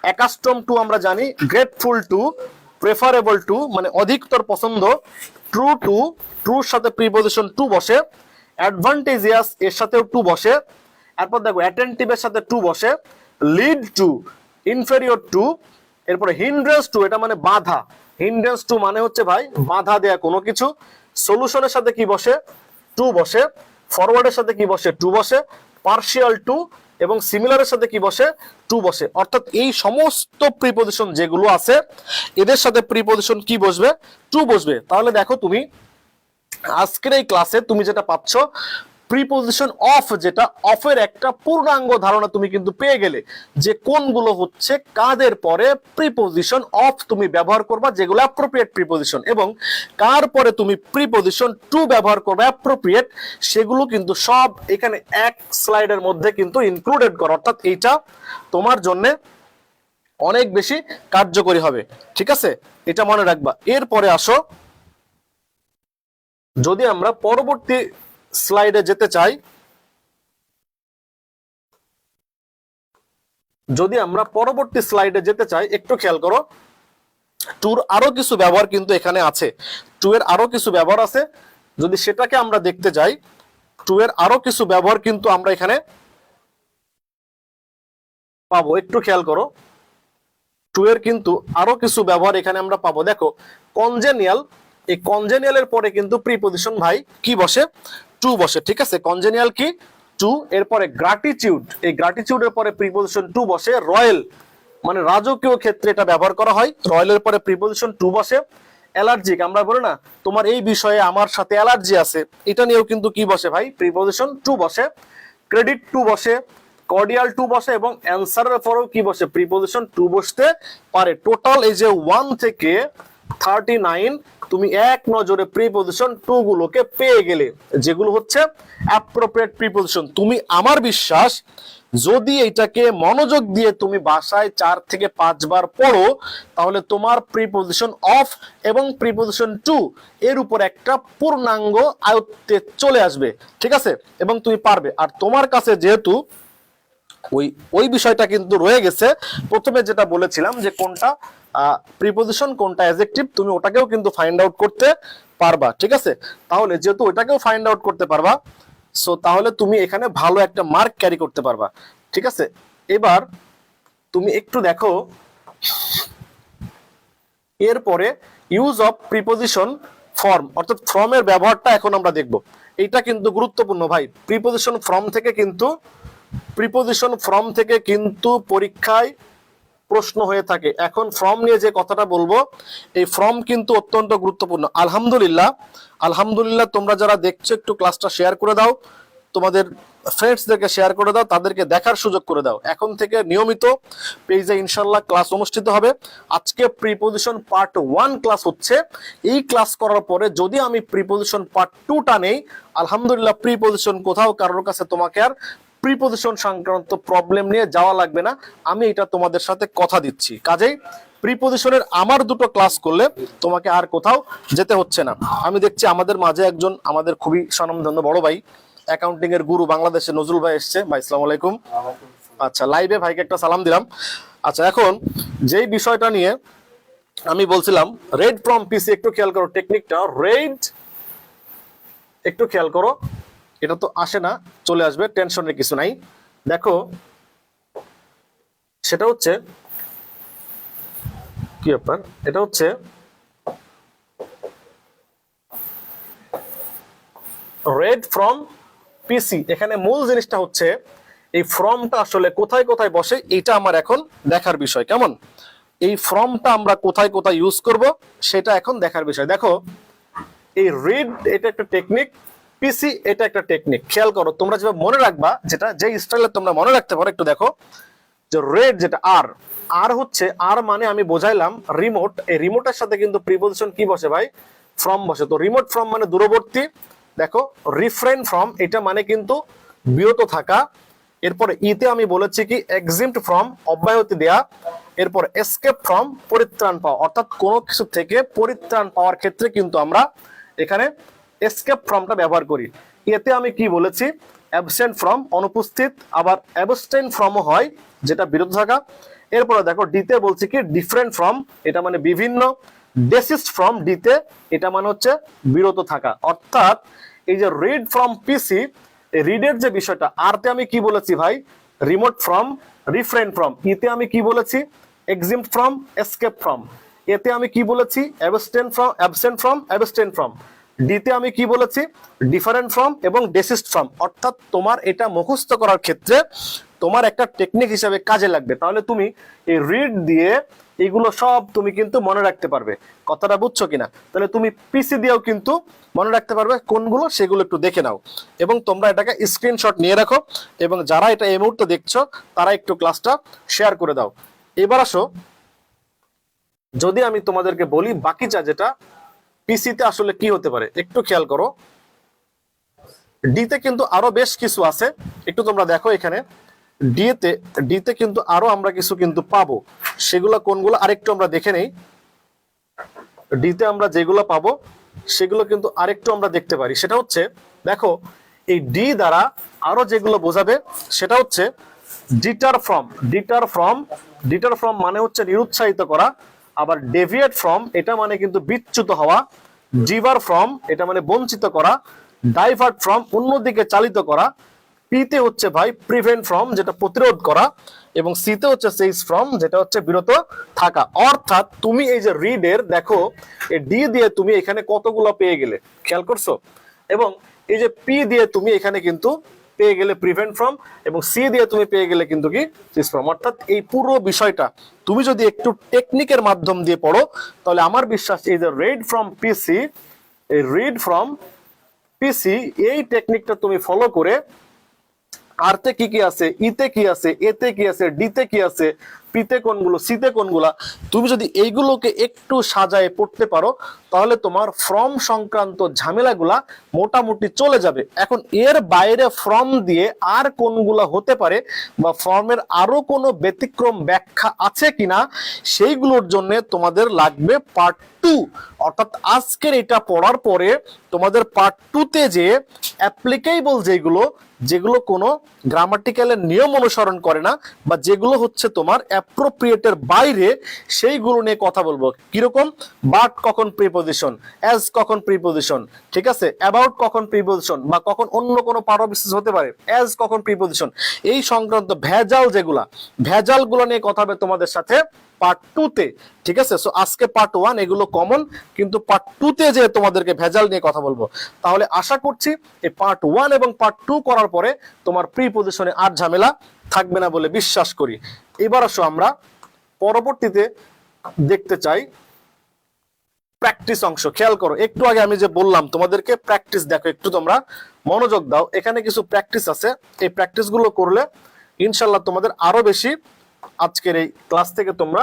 অ্যাকাস্টম টু আমরা জানি, গ্রেটফুল টু, প্রেফারেবল টু মানে অধিকতর পছন্দ। ট্রু টু, ট্রুর সাথে প্রিপজিশন টু বসে। অ্যাডভান্টেজিয়াস এর সাথেও টু বসে। এরপর দেখো অ্যাটেনটিভ এর সাথে টু বসে। Lead to, inferior to. এরপরে হিন্ড্রেন্স টু, এটা মানে বাধা, হিন্ড্রেন্স টু মানে হচ্ছে ভাই বাধা দেয়া কোনো কিছু। সলিউশনের সাথে কি বসে? টু বসে। ফরওয়ার্ডের সাথে কি বসে? টু বসে। পার্শিয়াল টু এবং সিমিলারের সাথে কি বসে? টু বসে। অর্থাৎ এই সমস্ত প্রিপজিশন যেগুলো আছে এদের সাথে প্রিপজিশন কি বসবে? টু বসবে। তাহলে দেখো তুমি আজকের এই ক্লাসে তুমি যেটা পাচ্ছ প্রিপজিশন অফ, যেটা অফের একটা পূর্ণাঙ্গ ধারণা তুমি কিন্তু পেয়ে গেলে, যে কোনগুলো হচ্ছে কাদের পরে প্রিপজিশন অফ তুমি ব্যবহার করবা যেগুলো অ্যাপ্রোপ্রিয়েট প্রিপজিশন, এবং কার পরে তুমি প্রিপজিশন টু ব্যবহার করবে অ্যাপ্রোপ্রিয়েট, সেগুলো কিন্তু সব এখানে এক স্লাইডের মধ্যে কিন্তু ইনক্লুডেড করা। অর্থাৎ এইটা তোমার জন্য অনেক বেশি কার্যকরী হবে, ঠিক আছে, এটা মনে রাখবা। এরপরে আসো যদি আমরা পরবর্তী স্লাইডে যেতে চাই, যদি আমরা পরবর্তী স্লাইডে যেতে চাই একটু খেয়াল করো, টুর আরো কিছু ব্যবহার কিন্তু এখানে আছে, টু এর আরো কিছু ব্যবহার আছে। যদি সেটাকে আমরা দেখতে যাই, টু এর আরো কিছু ব্যবহার কিন্তু আমরা এখানে পাবো, একটু খেয়াল করো। টু এর কিন্তু আরো কিছু ব্যবহার এখানে আমরা পাবো। দেখো কনজেনিয়াল, এই কনজেনিয়ালের পরে কিন্তু প্রিপজিশন ভাই কি বসে? টু বসে, ঠিক আছে। কনজেনিয়াল কি? টু। এরপরে গ্র্যাটিটিউড, এই গ্র্যাটিটিউডের পরে প্রিপজিশন টু বসে। রয়্যাল মানে রাজকীয় ক্ষেত্রে এটা ব্যবহার করা হয়, রয়্যালের পরে প্রিপজিশন টু বসে। অ্যালার্জিক, আমরা বলি না তোমার এই বিষয়ে আমার সাথে অ্যালার্জি আছে, এটা নিয়েও কিন্তু কি বসে ভাই? প্রিপজিশন টু বসে। ক্রেডিট টু বসে, কর্ডিয়াল টু বসে, এবং অ্যান্সারের পরেও কি বসে? প্রিপজিশন টু বসতে পারে। টোটাল এই যে 1 থেকে 39 তুমি এক নজরে প্রিপজিশন টু গুলোকে পেয়ে গেলে, যেগুলো হচ্ছে অ্যাপ্রোপ্রিয়েট প্রিপজিশন। তুমি আমার বিশ্বাস যদি এটাকে মনোযোগ দিয়ে তুমি বাসায় 4 থেকে 5 বার পড়ো, তাহলে তোমার প্রিপোজিশন অফ এবং প্রিপোজিশন টু এর উপর একটা পূর্ণাঙ্গ আয়ত্তে চলে আসবে, ঠিক আছে, এবং তুমি পারবে। আর তোমার কাছে যেহেতু ওই ওই বিষয়টা কিন্তু রয়ে গেছে, প্রথমে যেটা বলেছিলাম যে কোনটা প্রিপোজিশন কোনটা অ্যাডজেক্টিভ, তুমি ওটাকেও কিন্তু ফাইন্ড আউট করতে পারবা, ঠিক আছে। তাহলে যেহেতু ওটাকেও ফাইন্ড আউট করতে পারবা, সো তাহলে তুমি এখানে ভালো একটা মার্ক ক্যারি করতে পারবা, ঠিক আছে। এবার তুমি একটু দেখো, এরপরে ইউজ অফ প্রিপোজিশন ফর্ম, অর্থাৎ ফর্মের ব্যবহারটা এখন আমরা দেখব। এটা কিন্তু গুরুত্বপূর্ণ ভাই, প্রিপোজিশন ফর্ম থেকে কিন্তু পরীক্ষায় প্রশ্ন হয়ে থাকে। এখন ফর্ম নিয়ে যে কথাটা বলবো, এই ফর্ম কিন্তু অত্যন্ত গুরুত্বপূর্ণ। আলহামদুলিল্লাহ তোমরা যারা দেখছো একটু ক্লাসটা শেয়ার করে দাও, তোমাদের ফ্রেন্ডসদেরকে শেয়ার করে দাও, তাদেরকে দেখার সুযোগ করে দাও। এখন থেকে নিয়মিত পেজে ইনশাল্লাহ ক্লাস অনুষ্ঠিত হবে। আজকে প্রিপোজিশন পার্ট 1 ক্লাস হচ্ছে। এই ক্লাস করার পরে যদি আমি প্রিপোজিশন পার্ট 2টা নেই, আলহামদুলিল্লাহ প্রিপোজিশন কোথাও কারোর কাছে তোমাকে আর প্রিপোজিশন সংক্রান্ত প্রবলেম নিয়ে যাওয়া লাগবে না, আমি এটা তোমাদের সাথে কথা দিচ্ছি। কাজেই প্রিপোজিশনের আমার 2টো ক্লাস করলে তোমাকে আর কোথাও যেতে হচ্ছে না। আমি দেখছি আমাদের মাঝে একজন আমাদের খুবই স্বনামধন্য বড় ভাই, অ্যাকাউন্টিং এর গুরু বাংলাদেশে নজরুল ভাই এসছে। ভাই আসসালামু আলাইকুম। আচ্ছা, লাইভে ভাইকে একটা সালাম দিলাম। আচ্ছা, এখন যেই বিষয়টা নিয়ে আমি বলছিলাম, রেড ফ্রম পিসি, একটু খেয়াল করো টেকনিকটা, রেড একটু খেয়াল করো, এটা তো আসে না, চলে আসবে, টেনশনের কিছু নাই। দেখো সেটা হচ্ছে কি ব্যাপার, এটা হচ্ছে রেড ফ্রম পিসি। এখানে মূল জিনিসটা হচ্ছে এই ফর্মটা আসলে কোথায় কোথায় বসে, এটা আমার এখন দেখার বিষয়। কেমন, এই ফর্মটা আমরা কোথায় কোথায় ইউজ করব সেটা এখন দেখার বিষয়। দেখো, এই রিড এটা একটা টেকনিক, পিসি এটা একটা টেকনিক। খেয়াল করো, তোমরা যেভাবে মনে রাখবা, যেটা যে স্টাইলে তোমরা মনে রাখতে পারো, একটু দেখো যে রেড যেটা আর হচ্ছে, আর মানে আমি বোঝাইলাম রিমোট। এই রিমোটের সাথে কিন্তু প্রিপোজিশন কি বসে ভাই, ফ্রম বসে। তো রিমোট ফ্রম মানে দূরবর্তী। দেখো রিফ্রেন ফ্রম, এটা মানে কিন্তু বিরত থাকা। এরপরে ইতে আমি বলেছি কি এক্সিমড ফ্রম, অব্যাহতি দেয়া। এরপর এসকেপ ফ্রম, পরিত্রাণ পাওয়া, অর্থাৎ কোনো কিছু থেকে পরিত্রাণ পাওয়ার ক্ষেত্রে কিন্তু আমরা এখানে এসকেপ ফ্রমটা ব্যবহার করি। এতে আমি কি বলেছি, অ্যাবসেন্ট ফ্রম, অনুপস্থিত। আবার অ্যাবস্টেন ফ্রমও হয়, যেটা বিরত থাকা। এরপরে দেখো ডিতে বলছি কি ডিফারেন্ট ফ্রম, এটা মানে বিভিন্ন। ডেসিস্ট ফ্রম, ডিতে এটা মানে হচ্ছে বিরত থাকা। অর্থাৎ এই যে রিড ফ্রম পিসি, রিডের যে বিষয়টা, আরতে আমি কি বলেছি ভাই, রিমোট ফ্রম, রিফ্রেন ফ্রম। ইতে আমি কি বলেছি, এক্সিম ফ্রম, এসকেপ ফ্রম। এতে আমি কি বলেছি, অ্যাবস্টেন্ট ফ্রম, অ্যাবস্টেন ফ্রম। ডিতে আমি কি বলেছি, ডিফারেন্ট ফ্রম এবং ডেসিস্ট ফ্রম। অর্থাৎ তোমার এটা মুখস্থ করার ক্ষেত্রে তোমার একটা টেকনিক হিসাবে কাজে লাগবে। তাহলে তুমি এই রিড দিয়ে এগুলো সব তুমি কিন্তু মনে রাখতে পারবে। কথাটা বুঝছো কিনা? তাহলে তুমি পিসি দিয়েও কিন্তু মনে রাখতে পারবে কোনগুলো, সেগুলো একটু দেখে নাও এবং তোমরা এটাকে স্ক্রিনশট নিয়ে রাখো। এবং যারা এটা এই মুহূর্তে দেখছো তারা একটু ক্লাসটা শেয়ার করে দাও। এবার আসো, যদি আমি তোমাদেরকে বলি বাকিটা যেটা পিসিতে আসলে কি হতে পারে, একটু খেয়াল করো। ডিতে কিন্তু আরো বেশ কিছু আছে, একটু তোমরা দেখো এখানে। ডিতে কিন্তু আরো আমরা কিছু কিন্তু পাবো, সেগুলো কোনগুলো আরেকটু আমরা দেখে নেই। ডিতে আমরা যেগুলো পাবো সেগুলো কিন্তু আরেকটু আমরা দেখতে পারি। সেটা হচ্ছে, দেখো এই ডি দ্বারা আরো যেগুলো বোঝাবে সেটা হচ্ছে ডিটার ফ্রম মানে হচ্ছে নিরুৎসাহিত করা। আবার ডেভিয়েট ফ্রম, এটা মানে কিন্তু বিচ্যুত হওয়া। ডিভার ফ্রম, এটা মানে বঞ্চিত করা। ডাইভার্ট ফ্রম, অন্যদিকে চালিত করা। পিতে হচ্ছে ভাই প্রিভেন্ট ফ্রম, যেটা প্রতিরোধ করা। এবং সিতে হচ্ছে সেইজ ফ্রম, যেটা হচ্ছে বিরত থাকা। অর্থাৎ তুমি এই যে রিডের দেখো, এই ডি দিয়ে তুমি এখানে কতগুলো পেয়ে গেলে, খেয়াল করছো? এবং এই যে পি দিয়ে তুমি এখানে কিন্তু পেয়ে গেলে প্রিভেন্ট ফ্রম, এবং সি দিয়ে তুমি পেয়ে গেলে কিন্তু কি সিজ ফ্রম। অর্থাৎ এই পুরো বিষয়টা তুমি যদি একটু টেকনিকের মাধ্যম দিয়ে পড়ো, তাহলে আমার বিশ্বাস এই যে রিড ফ্রম পিসি, এই রিড ফ্রম পিসি এই টেকনিকটা তুমি ফলো করে আরতে কি কি আছে, ইতে কি আছে, এতে কি আছে, ডিতে কি আছে, পিতে কোনগুলো, সিতে কোনগুলা, তুমি যদি এইগুলোকে একটু সাজায় পড়তে পারো তাহলে তোমার ফ্রম সংক্রান্ত ঝামেলাগুলা মোটামুটি চলে যাবে। এখন এর বাইরে ফ্রম দিয়ে আর কোনগুলা হতে পারে বা ফর্মের আরো কোনো ব্যতিক্রম ব্যাখ্যা আছে কিনা সেইগুলোর জন্য তোমাদের লাগবে পার্ট 2। অর্থাৎ আজকের এটা পড়ার পরে তোমাদের পার্ট 2 তে যে অ্যাপ্লিকেবল যেগুলো কোনো গ্রামাটিক্যালের নিয়ম অনুসরণ করে না বা যেগুলো হচ্ছে তোমার অ্যাপ্রোপ্রিয়েটের বাইরে, সেইগুলো নিয়ে কথা বলবো। কিরকম, বাট কখন প্রিপোজিশন, অ্যাজ কখন প্রিপোজিশন, ঠিক আছে, অ্যাবাউট কখন প্রিপোজিশন বা কখন অন্য কোনো পার্ট অফ স্পিচ হতে পারে, অ্যাজ কখন প্রিপোজিশন, এই সংক্রান্ত ভেজালগুলো নিয়ে কথা হবে তোমাদের সাথে পার্ট 2 তে, ঠিক আছে। সো আজকে পার্ট 1 এগুলো কমন, কিন্তু পার্ট 2 তে যে তোমাদেরকে ভেজাল নিয়ে কথা বলবো, তাহলে আশা করছি এই পার্ট 1 এবং পার্ট 2 করার পরে তোমার প্রিপোজিশনে আর ঝামেলা থাকবে না বলে বিশ্বাস করি। এবার আসো আমরা পরবর্তীতে দেখতে চাই প্র্যাকটিস অংশ। খেয়াল করো, একটু আগে আমি যে বললাম তোমাদেরকে প্র্যাকটিস, দেখো একটু তোমরা মনোযোগ দাও, এখানে কিছু প্র্যাকটিস আছে, এই প্র্যাকটিস গুলো করলে ইনশাল্লাহ তোমাদের আরো বেশি আজকের এই ক্লাস থেকে তোমরা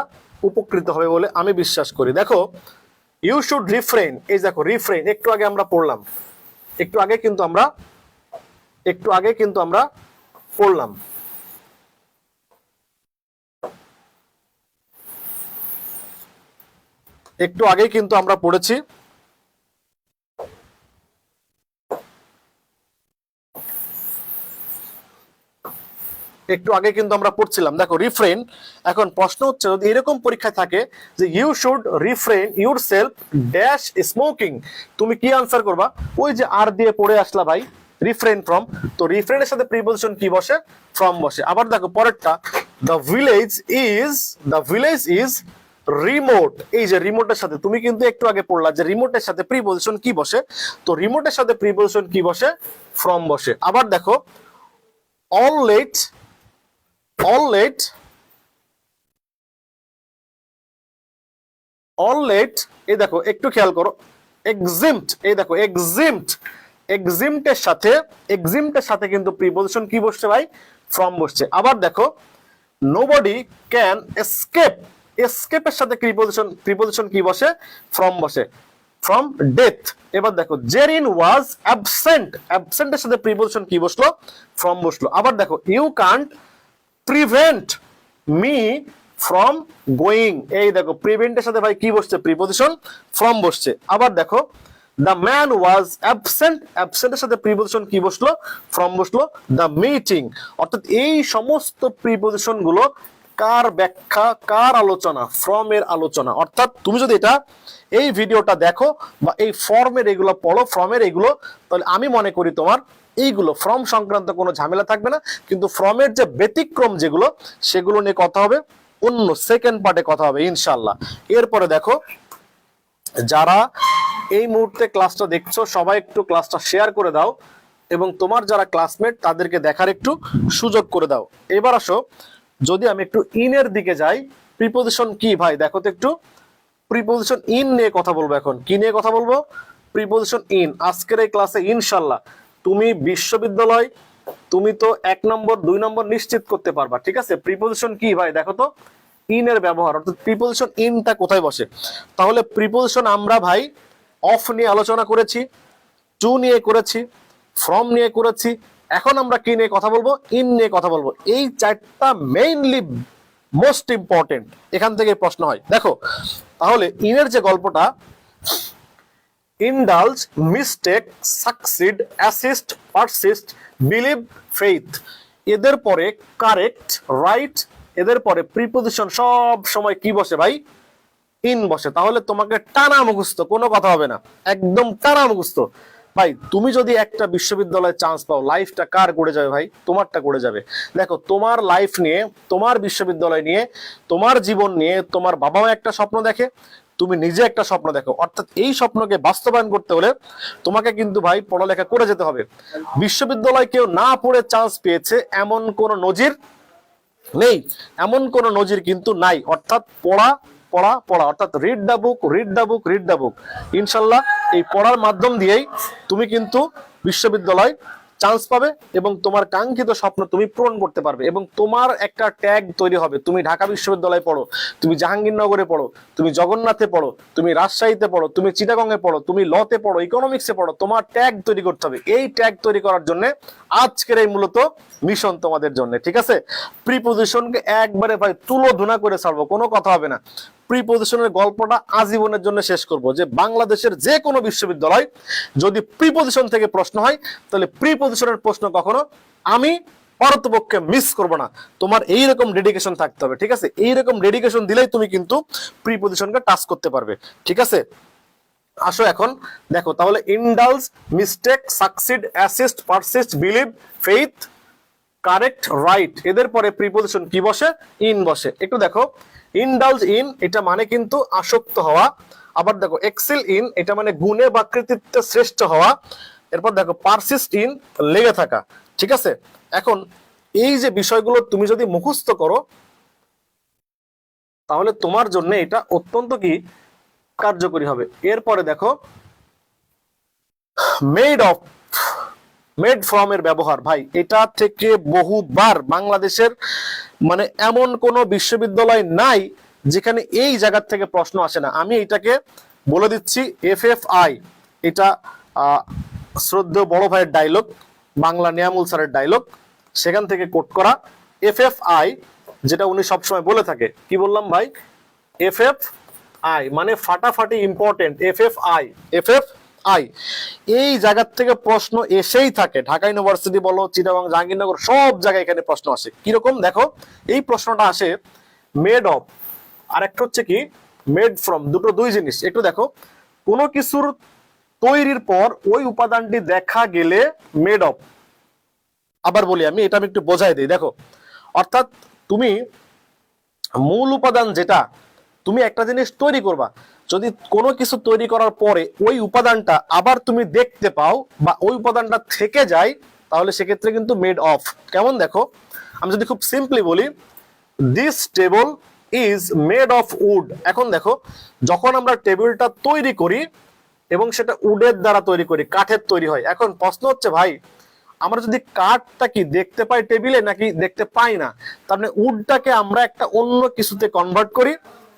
উপকৃত হবে বলে আমি বিশ্বাস করি। দেখো, ইউ শুড রিফ্রেইন, এই দেখো রিফ্রেইন একটু আগে আমরা পড়লাম, একটু আগে কিন্তু আমরা পড়লাম। একটু আগেই কিন্তু আমরা পড়েছি। একটু আগে কিন্তু আমরা পড়ছিলাম, দেখো রিফ্রেইন। এখন প্রশ্ন হচ্ছে যদি এরকম পরীক্ষায় থাকে যে you should refrain yourself dash smoking, তুমি কি আনসার করবা? ওই যে আর দিয়ে পড়ে আসলা ভাই, রিফ্রেইন ফ্রম, তো রিফ্রেইনের সাথে প্রিপোজিশন কি বসে? ফ্রম বসে। আবার দেখো পরেরটা, দ্য ভিলেজ ইজ রিমোট, এই যে রিমোটের সাথে তুমি কিন্তু একটু আগে পড়লা যে রিমোটের সাথে প্রিপোজিশন কি বসে, তো রিমোটের সাথে প্রিপোজিশন কি বসে? ফ্রম বসে। আবার দেখো all late, এই দেখো একটু খেয়াল করো, exempt, এই দেখো exempted সাথে কিন্তু প্রিপোজিশন কি বসছে ভাই? ফ্রম বসছে। আবার দেখো nobody can escape, এর সাথে প্রিপোজিশন কি বসে? ফ্রম বসে, ফ্রম ডেথ। এবার দেখো জেরিন ওয়াজ অ্যাবসেন্ট, এর সাথে প্রিপোজিশন কি বসলো? ফ্রম বসলো। আবার দেখো you can't prevent me from going, এই দেখো প্রিভেন্টের সাথে ভাই কি বসছে? প্রিপোজিশন ফ্রম বসছে। আবার দেখো দ্য ম্যান ওয়াজ অ্যাবসেন্ট, এর সাথে প্রিপোজিশন কি বসলো? ফ্রম বসলো। দ্য মিটিং, অর্থাৎ এই সমস্ত প্রিপোজিশন গুলো কার ব্যাখ্যা, কার আলোচনা? ফ্রম এর আলোচনা। অর্থাৎ তুমি যদি এই ভিডিওটা দেখো বা এই ফর্মের এগুলো পড়ো, ফর্মের এগুলো, তাহলে আমি মনে করি তোমার এইগুলো ফ্রম সংক্রান্ত কোনো ঝামেলা থাকবে না। কিন্তু ফ্রমের যে ব্যতিক্রম যেগুলো, সেগুলো নিয়ে কথা হবে অন্য সেকেন্ড পার্টে কথা হবে ইনশাল্লাহ। এরপরে দেখো, যারা এই মুহূর্তে ক্লাসটা দেখছো সবাই একটু ক্লাসটা শেয়ার করে দাও এবং তোমার যারা ক্লাসমেট তাদেরকে দেখার একটু সুযোগ করে দাও। এবার আসো, যদি আমি একটু ইনের দিকে যাই, প্রিপোজিশন কি ভাই দেখো তো একটু, প্রিপোজিশন ইন নিয়ে কথা বলবো। এখন কি নিয়ে কথা বলবো? Preposition in. আজকের এই ক্লাসে ইনশাল্লাহ তুমি বিশ্ববিদ্যালয়, তুমি তো 1 নম্বর 2 নম্বর নিশ্চিত করতে পারবা, ঠিক আছে। প্রিপোজিশন কি ভাই দেখো তো, ইন এর ব্যবহার, অর্থাৎ প্রিপোজিশন ইনটা কোথায় বসে। তাহলে প্রিপোজিশন আমরা ভাই অফ নিয়ে আলোচনা করেছি, টু নিয়ে করেছি, ফ্রম নিয়ে করেছি, এখন আমরা কি নিয়ে কথা বলবো? ইন নিয়ে কথা বলবো। এই চারটা মেইনলি মোস্ট ইম্পর্টেন্ট, এখান থেকে প্রশ্ন হয়। দেখো তাহলে ইনের যে গল্পটা, indulge, mistake, succeed, assist, persist, believe, faith, এদের পরে কারেক্ট, রাইট, এদের পরে প্রিপোজিশন সব সময় কি বসে ভাই? ইন বসে। তাহলে তোমাকে টানা মুখস্থ, কোনো কথা হবে না, একদম টানা মুখস্থ। ভাই তুমি যদি একটা বিশ্ববিদ্যালয়ে চান্স পাও, লাইফটা কার করে যাবে ভাই? তোমারটা করে যাবে। দেখো তোমার লাইফ নিয়ে, তোমার বিশ্ববিদ্যালয় নিয়ে, তোমার জীবন নিয়ে তোমার বাবাও একটা স্বপ্ন দেখে, তুমি নিজে একটা স্বপ্ন দেখো। অর্থাৎ এই স্বপ্নকে বাস্তবায়ন করতে হলে তোমাকে কিন্তু ভাই পড়ালেখা করে যেতে হবে। বিশ্ববিদ্যালয় কেউ না পড়ে চান্স পেয়েছে এমন কোন নজির নেই, এমন কোন নজির কিন্তু নাই। অর্থাৎ পড়া পড়া পড়া, অর্থাৎ read the book, read the book, read the book. ইনশাল্লাহ এই পড়ার মাধ্যম দিয়েই তুমি কিন্তু বিশ্ববিদ্যালয় চান্স পাবে এবং তোমার কাঙ্ক্ষিত স্বপ্ন তুমি পূরণ করতে পারবে। এবং তোমার একটা ট্যাগ তৈরি হবে, তুমি ঢাকা বিশ্ববিদ্যালয়ে পড়ো, তুমি জাহাঙ্গীরনগরে পড়ো, তুমি জগন্নাথে পড়ো, তুমি রাজশাহীতে পড়ো, তুমি চিটাগংয়ে পড়ো, তুমি লতে পড়ো, ইকোনমিক্সে পড়ো, তোমার ট্যাগ তৈরি করতে হবে। এই ট্যাগ তৈরি করার জন্য আজকের এই মূলত মিশন তোমাদের জন্য, ঠিক আছে? প্রিপোজিশনকে একবারে ভাই তুলো ধুনা করে ছাড়বো, কোনো কথা হবে না। প্রিপোজিশনের গল্পটা আজীবনের জন্য শেষ করব, যে বাংলাদেশের যে কোনো বিশ্ববিদ্যালয় যদি প্রিপোজিশন থেকে প্রশ্ন হয়, তাহলে প্রিপোজিশনের প্রশ্ন কখনো আমি পারতপক্ষে মিস করব না। তোমার এইরকম ডেডিকেশন থাকতে হবে, ঠিক আছে? এইরকম ডেডিকেশন দিলেই তুমি কিন্তু প্রিপোজিশনকে টাচ করতে পারবে, ঠিক আছে? আসো এখন দেখো তাহলে, indulge, mistake, succeed, assist, persist, believe, faith, correct, right, এদের পরে প্রিপোজিশন কি বসে? ইন বসে। একটু দেখো, ইনডালজ ইন এটা মানে কিন্তু আসক্ত হওয়া। আবার দেখো এক্সেল ইন এটা মানে গুণে বা কৃতিত্বে শ্রেষ্ঠ হওয়া। এরপর দেখো পারসিস্ট ইন লেগে থাকা, ঠিক আছে? এখন এই যে বিষয়গুলো তুমি যদি মুখস্থ করো, তাহলে তোমার জন্য এটা অত্যন্ত কি কার্যকরী হবে। এরপরে দেখো মেড অফ, মেড ফ্রম এর ব্যবহার, ভাই এটা থেকে বহুবার বাংলাদেশের মানে এমন কোন বিশ্ববিদ্যালয় নাই যেখানে এই জায়গা থেকে প্রশ্ন আসে না। আমি এটাকে বলে দিচ্ছি, FFI এটা শ্রদ্ধেয় বড় ভাইয়ের ডায়লগ, বাংলা নিয়ামুল স্যারের ডায়লগ, সেখান থেকে কোট করা। FFI যেটা উনি সবসময় বলে থাকে, কি বললাম ভাই? FFI মানে ফাটাফাটি ইম্পর্টেন্ট। FFI এই জায়গার থেকে প্রশ্ন এসেই থাকে। ঢাকা ইউনিভার্সিটি বলো, চিটাগং, জাহাঙ্গীরনগর, সব জায়গায় এখানে প্রশ্ন আসে। কিরকম দেখো, এই প্রশ্নটা আসে মেড অফ, আর একটা হচ্ছে কি মেড ফ্রম, দুটো দুই জিনিস। একটু দেখো, কোনো কিছুর তৈরির পর ওই উপাদানটি দেখা গেলে মেড অফ। আবার বলি আমি, এটা আমি একটু বোঝাই দিই। দেখো, অর্থাৎ তুমি মূল উপাদান যেটা, তুমি একটা জিনিস তৈরি করবা, যদি কোনো কিছু তৈরি করার পরে ওই উপাদানটা আবার তুমি দেখতে পাও বা ওই উপাদানটা থেকে যায়, তাহলে সেক্ষেত্রে কিন্তু মেড অফ। কেমন দেখো, আমি যদি খুব সিম্পলি বলি, this table is made of wood. এখন দেখো, যখন আমরা টেবিলটা তৈরি করি এবং সেটা উডের দ্বারা তৈরি করি, কাঠের তৈরি হয়। এখন প্রশ্ন হচ্ছে ভাই, আমরা যদি কাঠটা কি দেখতে পাই টেবিলে নাকি দেখতে পাই না? তার মানে উডটাকে আমরা একটা অন্য কিছুতে কনভার্ট করি,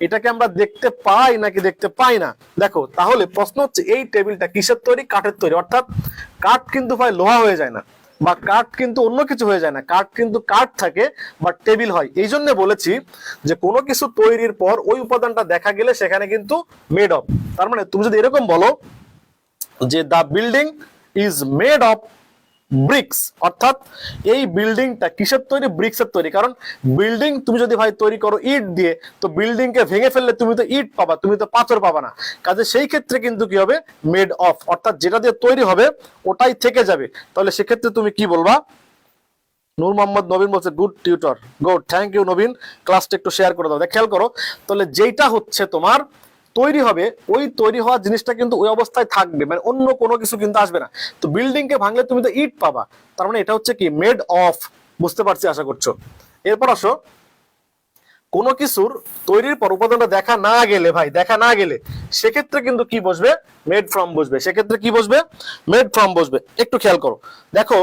এটাকে আমরা দেখতে পাই নাকি দেখতে পাই না? দেখো তাহলে প্রশ্ন হচ্ছে, এই টেবিলটা কিসের তৈরি? কাঠের তৈরি। অর্থাৎ কাঠ কিন্তু ভাই লোহা হয়ে যায় না, বা কাঠ কিন্তু অন্য কিছু হয়ে যায় না, কাঠ কিন্তু কাঠ থাকে বা টেবিল হয়। এই জন্য বলেছি যে কোনো কিছু তৈরির পর ওই উপাদানটা দেখা গেলে সেখানে কিন্তু মেড অফ। তার মানে তুমি যদি এরকম বলো যে the building is made of bricks, অর্থাৎ এই বিল্ডিংটা কিসের তৈরি? ব্রিক্সের তৈরি। কারণ বিল্ডিং তুমি যদি ভাই তৈরি করো ইট দিয়ে, তো বিল্ডিং কে ভেঙে ফেললে তুমি তো ইট পাবা, তুমি তো পাথর পাবা না। কাজে সেই ক্ষেত্রে কিন্তু কি হবে? মেড অফ, অর্থাৎ যেটা দিয়ে তৈরি হবে ওটাই থেকে যাবে। তাহলে সেক্ষেত্রে তুমি কি বলবা? নূর মোহাম্মদ নবীন বলছে good tutor, good, thank you Nabin, ক্লাসটা একটু শেয়ার করে দাও। খেয়াল করো, তাহলে যেটা হচ্ছে তোমার তৈরি হবে, ওই তৈরি হওয়া জিনিসটা কিন্তু ওই অবস্থায় থাকবে, মানে অন্য কোনো কিছু কিন্তু আসবে না। তো বিল্ডিং কে ভাঙলে তুমি তো ইট পাবা, তার মানে এটা হচ্ছে কি মেড অফ। বুঝতে পারছি আশা করছো। এরপর আসো, কোনো কিছুর তৈরির পর উপাদানটা দেখা না গেলে, ভাই দেখা না গেলে, সেক্ষেত্রে কিন্তু কি বসবে? মেড ফ্রম বসবে। সেক্ষেত্রে কি বসবে? মেড ফ্রম বসবে। একটু খেয়াল করো, দেখো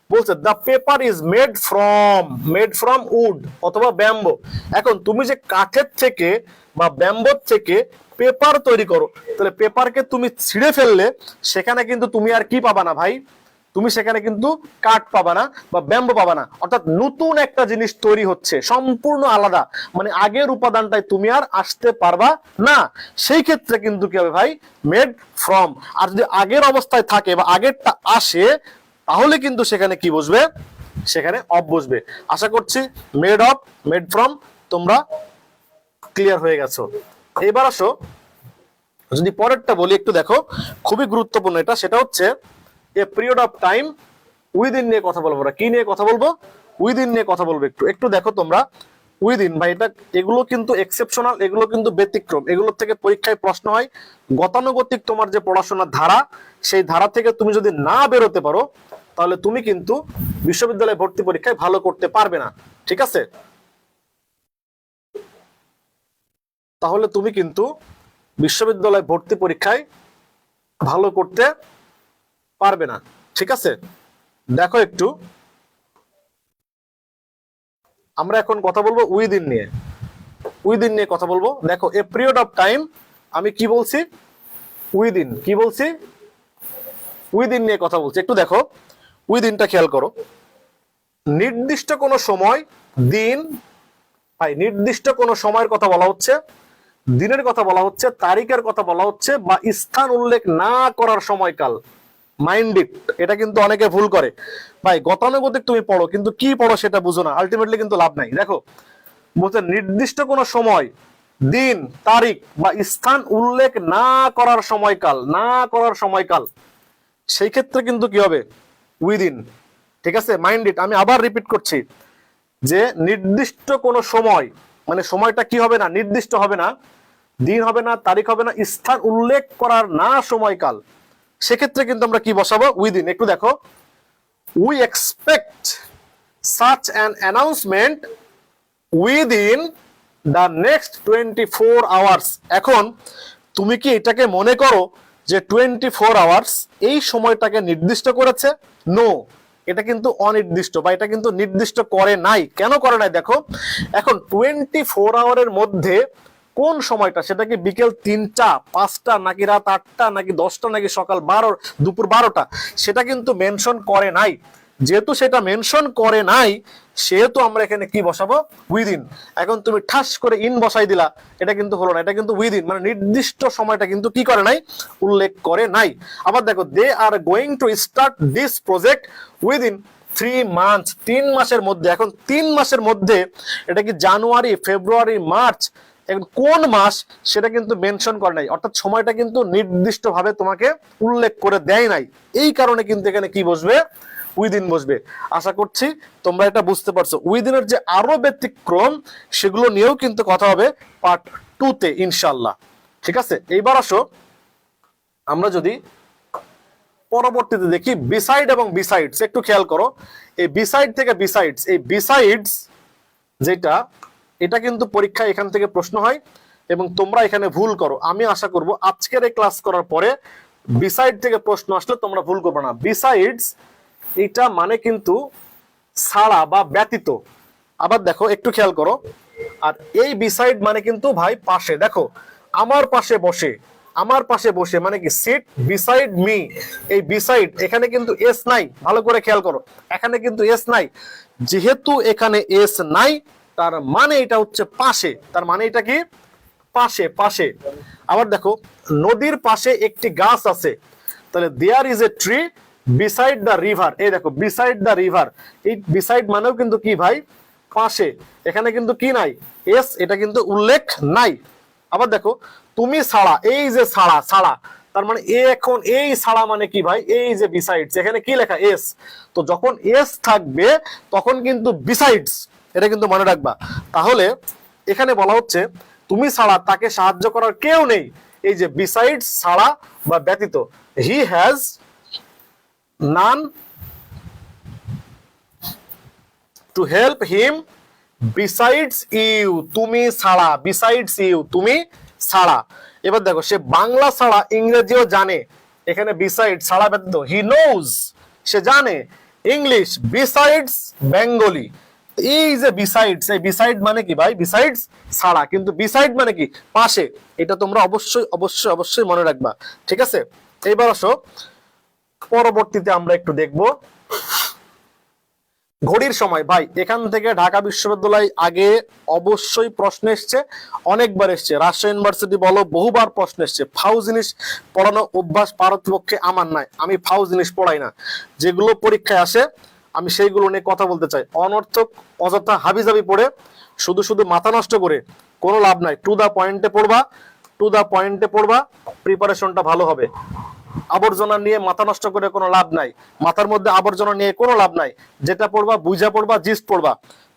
বলছে the paper is made from would অথবা ব্যাম্বো। এখন তুমি যে কাঠের থেকে বা ব্যাম্বোর থেকে পেপার তৈরি করো, তাহলে পেপারকে তুমি ছিঁড়ে ফেললে সেখানে কিন্তু তুমি আর কি পাবা না ভাই? তুমি সেখানে কিন্তু কাঠ পাবা না বা ব্যাম্বো পাবা না। অর্থাৎ নতুন একটা জিনিস তৈরি হচ্ছে, সম্পূর্ণ আলাদা, মানে আগের উপাদানটাই তুমি আর আসতে পারবা না। সেই ক্ষেত্রে কিন্তু কি হবে ভাই? Made from. আর যদি আগের অবস্থায় থাকে বা আগেরটা আসে, তাহলে কিন্তু সেখানে কি বসবে? সেখানে অফ বসবে। আশা করছি মেড অফ, মেড ফ্রম তোমরা ক্লিয়ার হয়ে গেছো। এবার আসো, যদি পরেরটা বলি, একটু দেখো, খুবই গুরুত্বপূর্ণ এটা। সেটা হচ্ছে a period of time within নিয়ে কথা বলবো। কি নিয়ে কথা বলবো? উইদিন নিয়ে কথা বলবো। একটু একটু দেখো তোমরা, উইদিন ভাই এটা, এগুলো কিন্তু এক্সেপশনাল, এগুলো কিন্তু ব্যতিক্রম, এগুলো থেকে পরীক্ষায় প্রশ্ন হয়। গতানুগতিক তোমার যে পড়াশোনার ধারা, সেই ধারা থেকে তুমি যদি না বেরোতে পারো, তাহলে তুমি কিন্তু বিশ্ববিদ্যালয়ে ভর্তি পরীক্ষায় ভালো করতে পারবে না, ঠিক আছে? তাহলে তুমি কিন্তু বিশ্ববিদ্যালয় ভর্তি পরীক্ষায় ভালো করতে পারবে না, ঠিক আছে? দেখো একটু, আমরা এখন কথা বলবো উইদিন নিয়ে। উইদিন নিয়ে কথা বলবো। দেখো এ পিরিয়ড অফ টাইম, আমি কি বলছি? উইদিন। কি বলছি? উইদিন নিয়ে কথা বলছি। একটু দেখো উইদিনটা খেয়াল করো। নির্দিষ্ট কোনো সময়, দিন, ভাই নির্দিষ্ট কোনো সময়ের কথা বলা হচ্ছে, দিনের কথা বলা হচ্ছে, তারিখের কথা বলা হচ্ছে, বা স্থান উল্লেখ না করার সময়কাল। মাইন্ড ইট, এটা কিন্তু অনেকে ভুল করে। ভাই গতানুগতিক তুমি পড়ো, কিন্তু কি পড়ো সেটা বুঝো না, আলটিমেটলি কিন্তু লাভ নাই। দেখো বলছে নির্দিষ্ট কোনো সময়, দিন, তারিখ বা স্থান উল্লেখ না করার সময়কাল, না করার সময়কাল, সেই ক্ষেত্রে কিন্তু কি হবে? উইদিন। ঠিক আছে, মাইন্ড ইট। আমি আবার রিপিট করছি যে নির্দিষ্ট কোনো সময়, মানে সময়টা কি হবে না? নির্দিষ্ট হবে না, দিন হবে না, তারিখ হবে না, স্থান উল্লেখ করার না সময়কাল, সেক্ষেত্রে কিন্তু আমরা কি বসাবো? উইদিন। একটু দেখো, we expect such an announcement within the next 24 hours। এখন তুমি কি এটাকে মনে করো যে 24 আওয়ার্স এই সময়টাকে নির্দিষ্ট করেছে? নো, এটা কিন্তু অনির্দিষ্ট, বা এটা কিন্তু নির্দিষ্ট করে নাই। কেন করে নাই? দেখো এখন 24 আওয়ারের মধ্যে কোন সময়টা, সেটা কি বিকেল 3টা, 5টা, নাকি রাত 8টা, নাকি 10টা, নাকি সকাল 12, দুপুর 12টা, সেটা কিন্তু মেনশন করে নাই। যেহেতু সেটা মেনশন করে নাই, সেহেতু আমরা এখানে কি বসাবো? উইদিন। এখন তুমি ঠাস করে ইন বসাই দিলা, এটা কিন্তু হলো না, এটা কিন্তু উইদিন, মানে নির্দিষ্ট সময়টা কিন্তু কি করে নাই? উল্লেখ করে নাই। আবার দেখো, they are going to start this project within 3 months, 3 মাসের মধ্যে। এখন 3 মাসের মধ্যে, এটা কি জানুয়ারি, ফেব্রুয়ারি, মার্চ, এখন কোন মাস সেটা কিন্তু মেনশন করে নাই, অর্থাৎ সময়টা কিন্তু নির্দিষ্টভাবে তোমাকে উল্লেখ করে দেয় নাই। এই কারণে কিন্তু এখানে কি বসবে? উইদিন বসবে। আশা করছি তোমরা এটা বুঝতে পারছো। উইদিনের যে আরো ব্যতিক্রম, সেগুলো নিয়েও কিন্তু কথা হবে পার্ট 2 তে ইনশাআল্লাহ। ঠিক আছে, এইবার আসো আমরা যদি পরবর্তীতে দেখি বিসাইড এবং বিসাইডস। একটু খেয়াল করো, এই বিসাইড থেকে বিসাইডস, এই বিসাইডস যেটা, এটা কিন্তু পরীক্ষায় এখান থেকে প্রশ্ন হয় এবং তোমরা এখানে ভুল করো। আমি আশা করব আজকের এই ক্লাস করার পরে বিসাইড থেকে প্রশ্ন আসলে তোমরা ভুল করবে না। বিসাইডস এটা মানে কিন্তু ছাড়া বা ব্যতীত। আবার দেখো একটু খেয়াল করো, আর এই বিসাইড মানে কিন্তু ভাই পাশে। দেখো আমার পাশে বসে, আমার পাশে বসে মানে কি? Seat beside me. এই বিসাইড, এখানে কিন্তু এস নাই, ভালো করে খেয়াল করো, এখানে কিন্তু এস নাই। যেহেতু এখানে এস নাই, তার মানে এটা হচ্ছে পাশে, তার মানে এটা কি? পাশে, পাশে। আবার দেখো, নদীর পাশে একটি গাছ আছে, তাহলে there is a tree beside the river. এই দেখো বিসাইড দ্য রিভার, এই বিসাইড মানেও কিন্তু কি ভাই? পাশে। এখানে কিন্তু কি নাই? এস, এটা কিন্তু উল্লেখ নাই। আবার দেখো, তুমি ছাড়া, এই যে ছাড়া, ছাড়া, তার মানে এখন এই ছাড়া মানে কি ভাই? এই যে বিসাইডস, এখানে কি লেখা? এস। তো যখন এস থাকবে তখন কিন্তু বিসাইডস, এটা কিন্তু মনে রাখবা। তাহলে এখানে বলা হচ্ছে তুমি ছাড়া তাকে সাহায্য করার কেউ নেই। এই যে বিসাইডস, ছাড়া বা ব্যতীত, he has none to help him besides you. তুমি ছাড়া, বিসাইডস ইউ, তুমি ছাড়া। এবার দেখো, সে বাংলা ছাড়া ইংরেজিও জানে। এখানে বিসাইড, ছাড়া, ব্যতীত, হি নোজ, সে জানে ইংলিশ বিসাইডস বেঙ্গলি। এই যে বিসাইডস, এই বিসাইড মানে কি ভাই? বিসাইডস ছাড়া, কিন্তু বিসাইড মানে কি? পাশে। এটা তোমরা অবশ্যই অবশ্যই অবশ্যই মনে রাখবা। ঠিক আছে, এইবার আসো পরবর্তীতে আমরা একটু দেখবো ঘড়ির সময়। ভাই এখান থেকে ঢাকা বিশ্ববিদ্যালয় আগে অবশ্যই প্রশ্ন এসছে, অনেকবার এসছে। রাজশাহী ইউনিভার্সিটি বলো, বহুবার প্রশ্ন এসছে। ফাউ জিনিস পড়ানো অভ্যাস পারতপক্ষে আমার নাই, আমি ফাউ জিনিস পড়াই না। যেগুলো পরীক্ষায় আসে আমি সেইগুলো নিয়ে কথা বলতে চাই। অনর্থক অযথা হাবিজাবি পড়ে শুধু শুধু মাথা নষ্ট করে কোনো লাভ নাই। টু দা পয়েন্টে পড়বা, টু দা পয়েন্টে পড়বা, প্রিপারেশনটা ভালো হবে। আবর্জনা নিয়ে মাথা নষ্ট করে কোনো লাভ নাই, মাথার মধ্যে আবর্জনা নিয়ে কোনো লাভ নাই। যেটা পড়বা বুঝা পড়বা, জিস্ট পড়বা।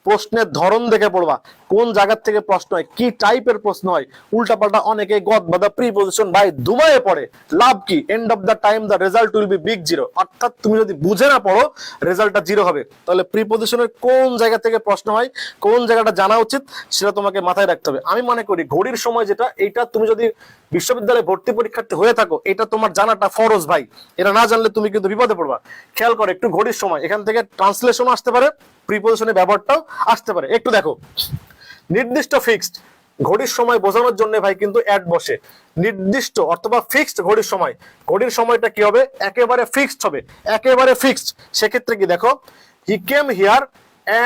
প্রশ্নের ধরন দেখে পড়বা, কোন জায়গা থেকে প্রশ্ন হয়, কি টাইপের প্রশ্ন হয়। উল্টাপাল্টা অনেকে গদ বাদা প্রিপজিশন ভাই ধুমায়ে পড়ে, লাভ কি? End of the time the result will be big zero. অর্থাৎ তুমি যদি বুঝে না পড়ো রেজাল্টটা জিরো হবে। তাহলে প্রিপজিশনের কোন জায়গা থেকে প্রশ্ন হয়, কোন জায়গাটা জানা উচিত সেটা তোমাকে মাথায় রাখতে হবে। আমি মনে করি ঘড়ির সময় যেটা, এটা তুমি যদি বিশ্ববিদ্যালয়ে ভর্তি পরীক্ষার্থী হয়ে থাকো, এটা তোমার জানাটা ফরজ ভাই। এটা না জানলে তুমি কিন্তু বিপদে পড়বা। খেয়াল করো একটু ঘড়ির সময়, এখান থেকে ট্রান্সলেশন আসতে পারে, প্রিপজিশনের ব্যবহারটাও আসতে পারে। একটু দেখো, নির্দিষ্ট ফিক্সড ঘড়ির সময় বোঝানোর জন্য ভাই কিন্তু অ্যাড বসে। নির্দিষ্ট অথবা ফিক্সড ঘড়ির সময়, ঘড়ির সময়টা কি হবে? একেবারে ফিক্সড হবে, একেবারে ফিক্সড। সেক্ষেত্রে কি দেখো, হি কেম হিয়ার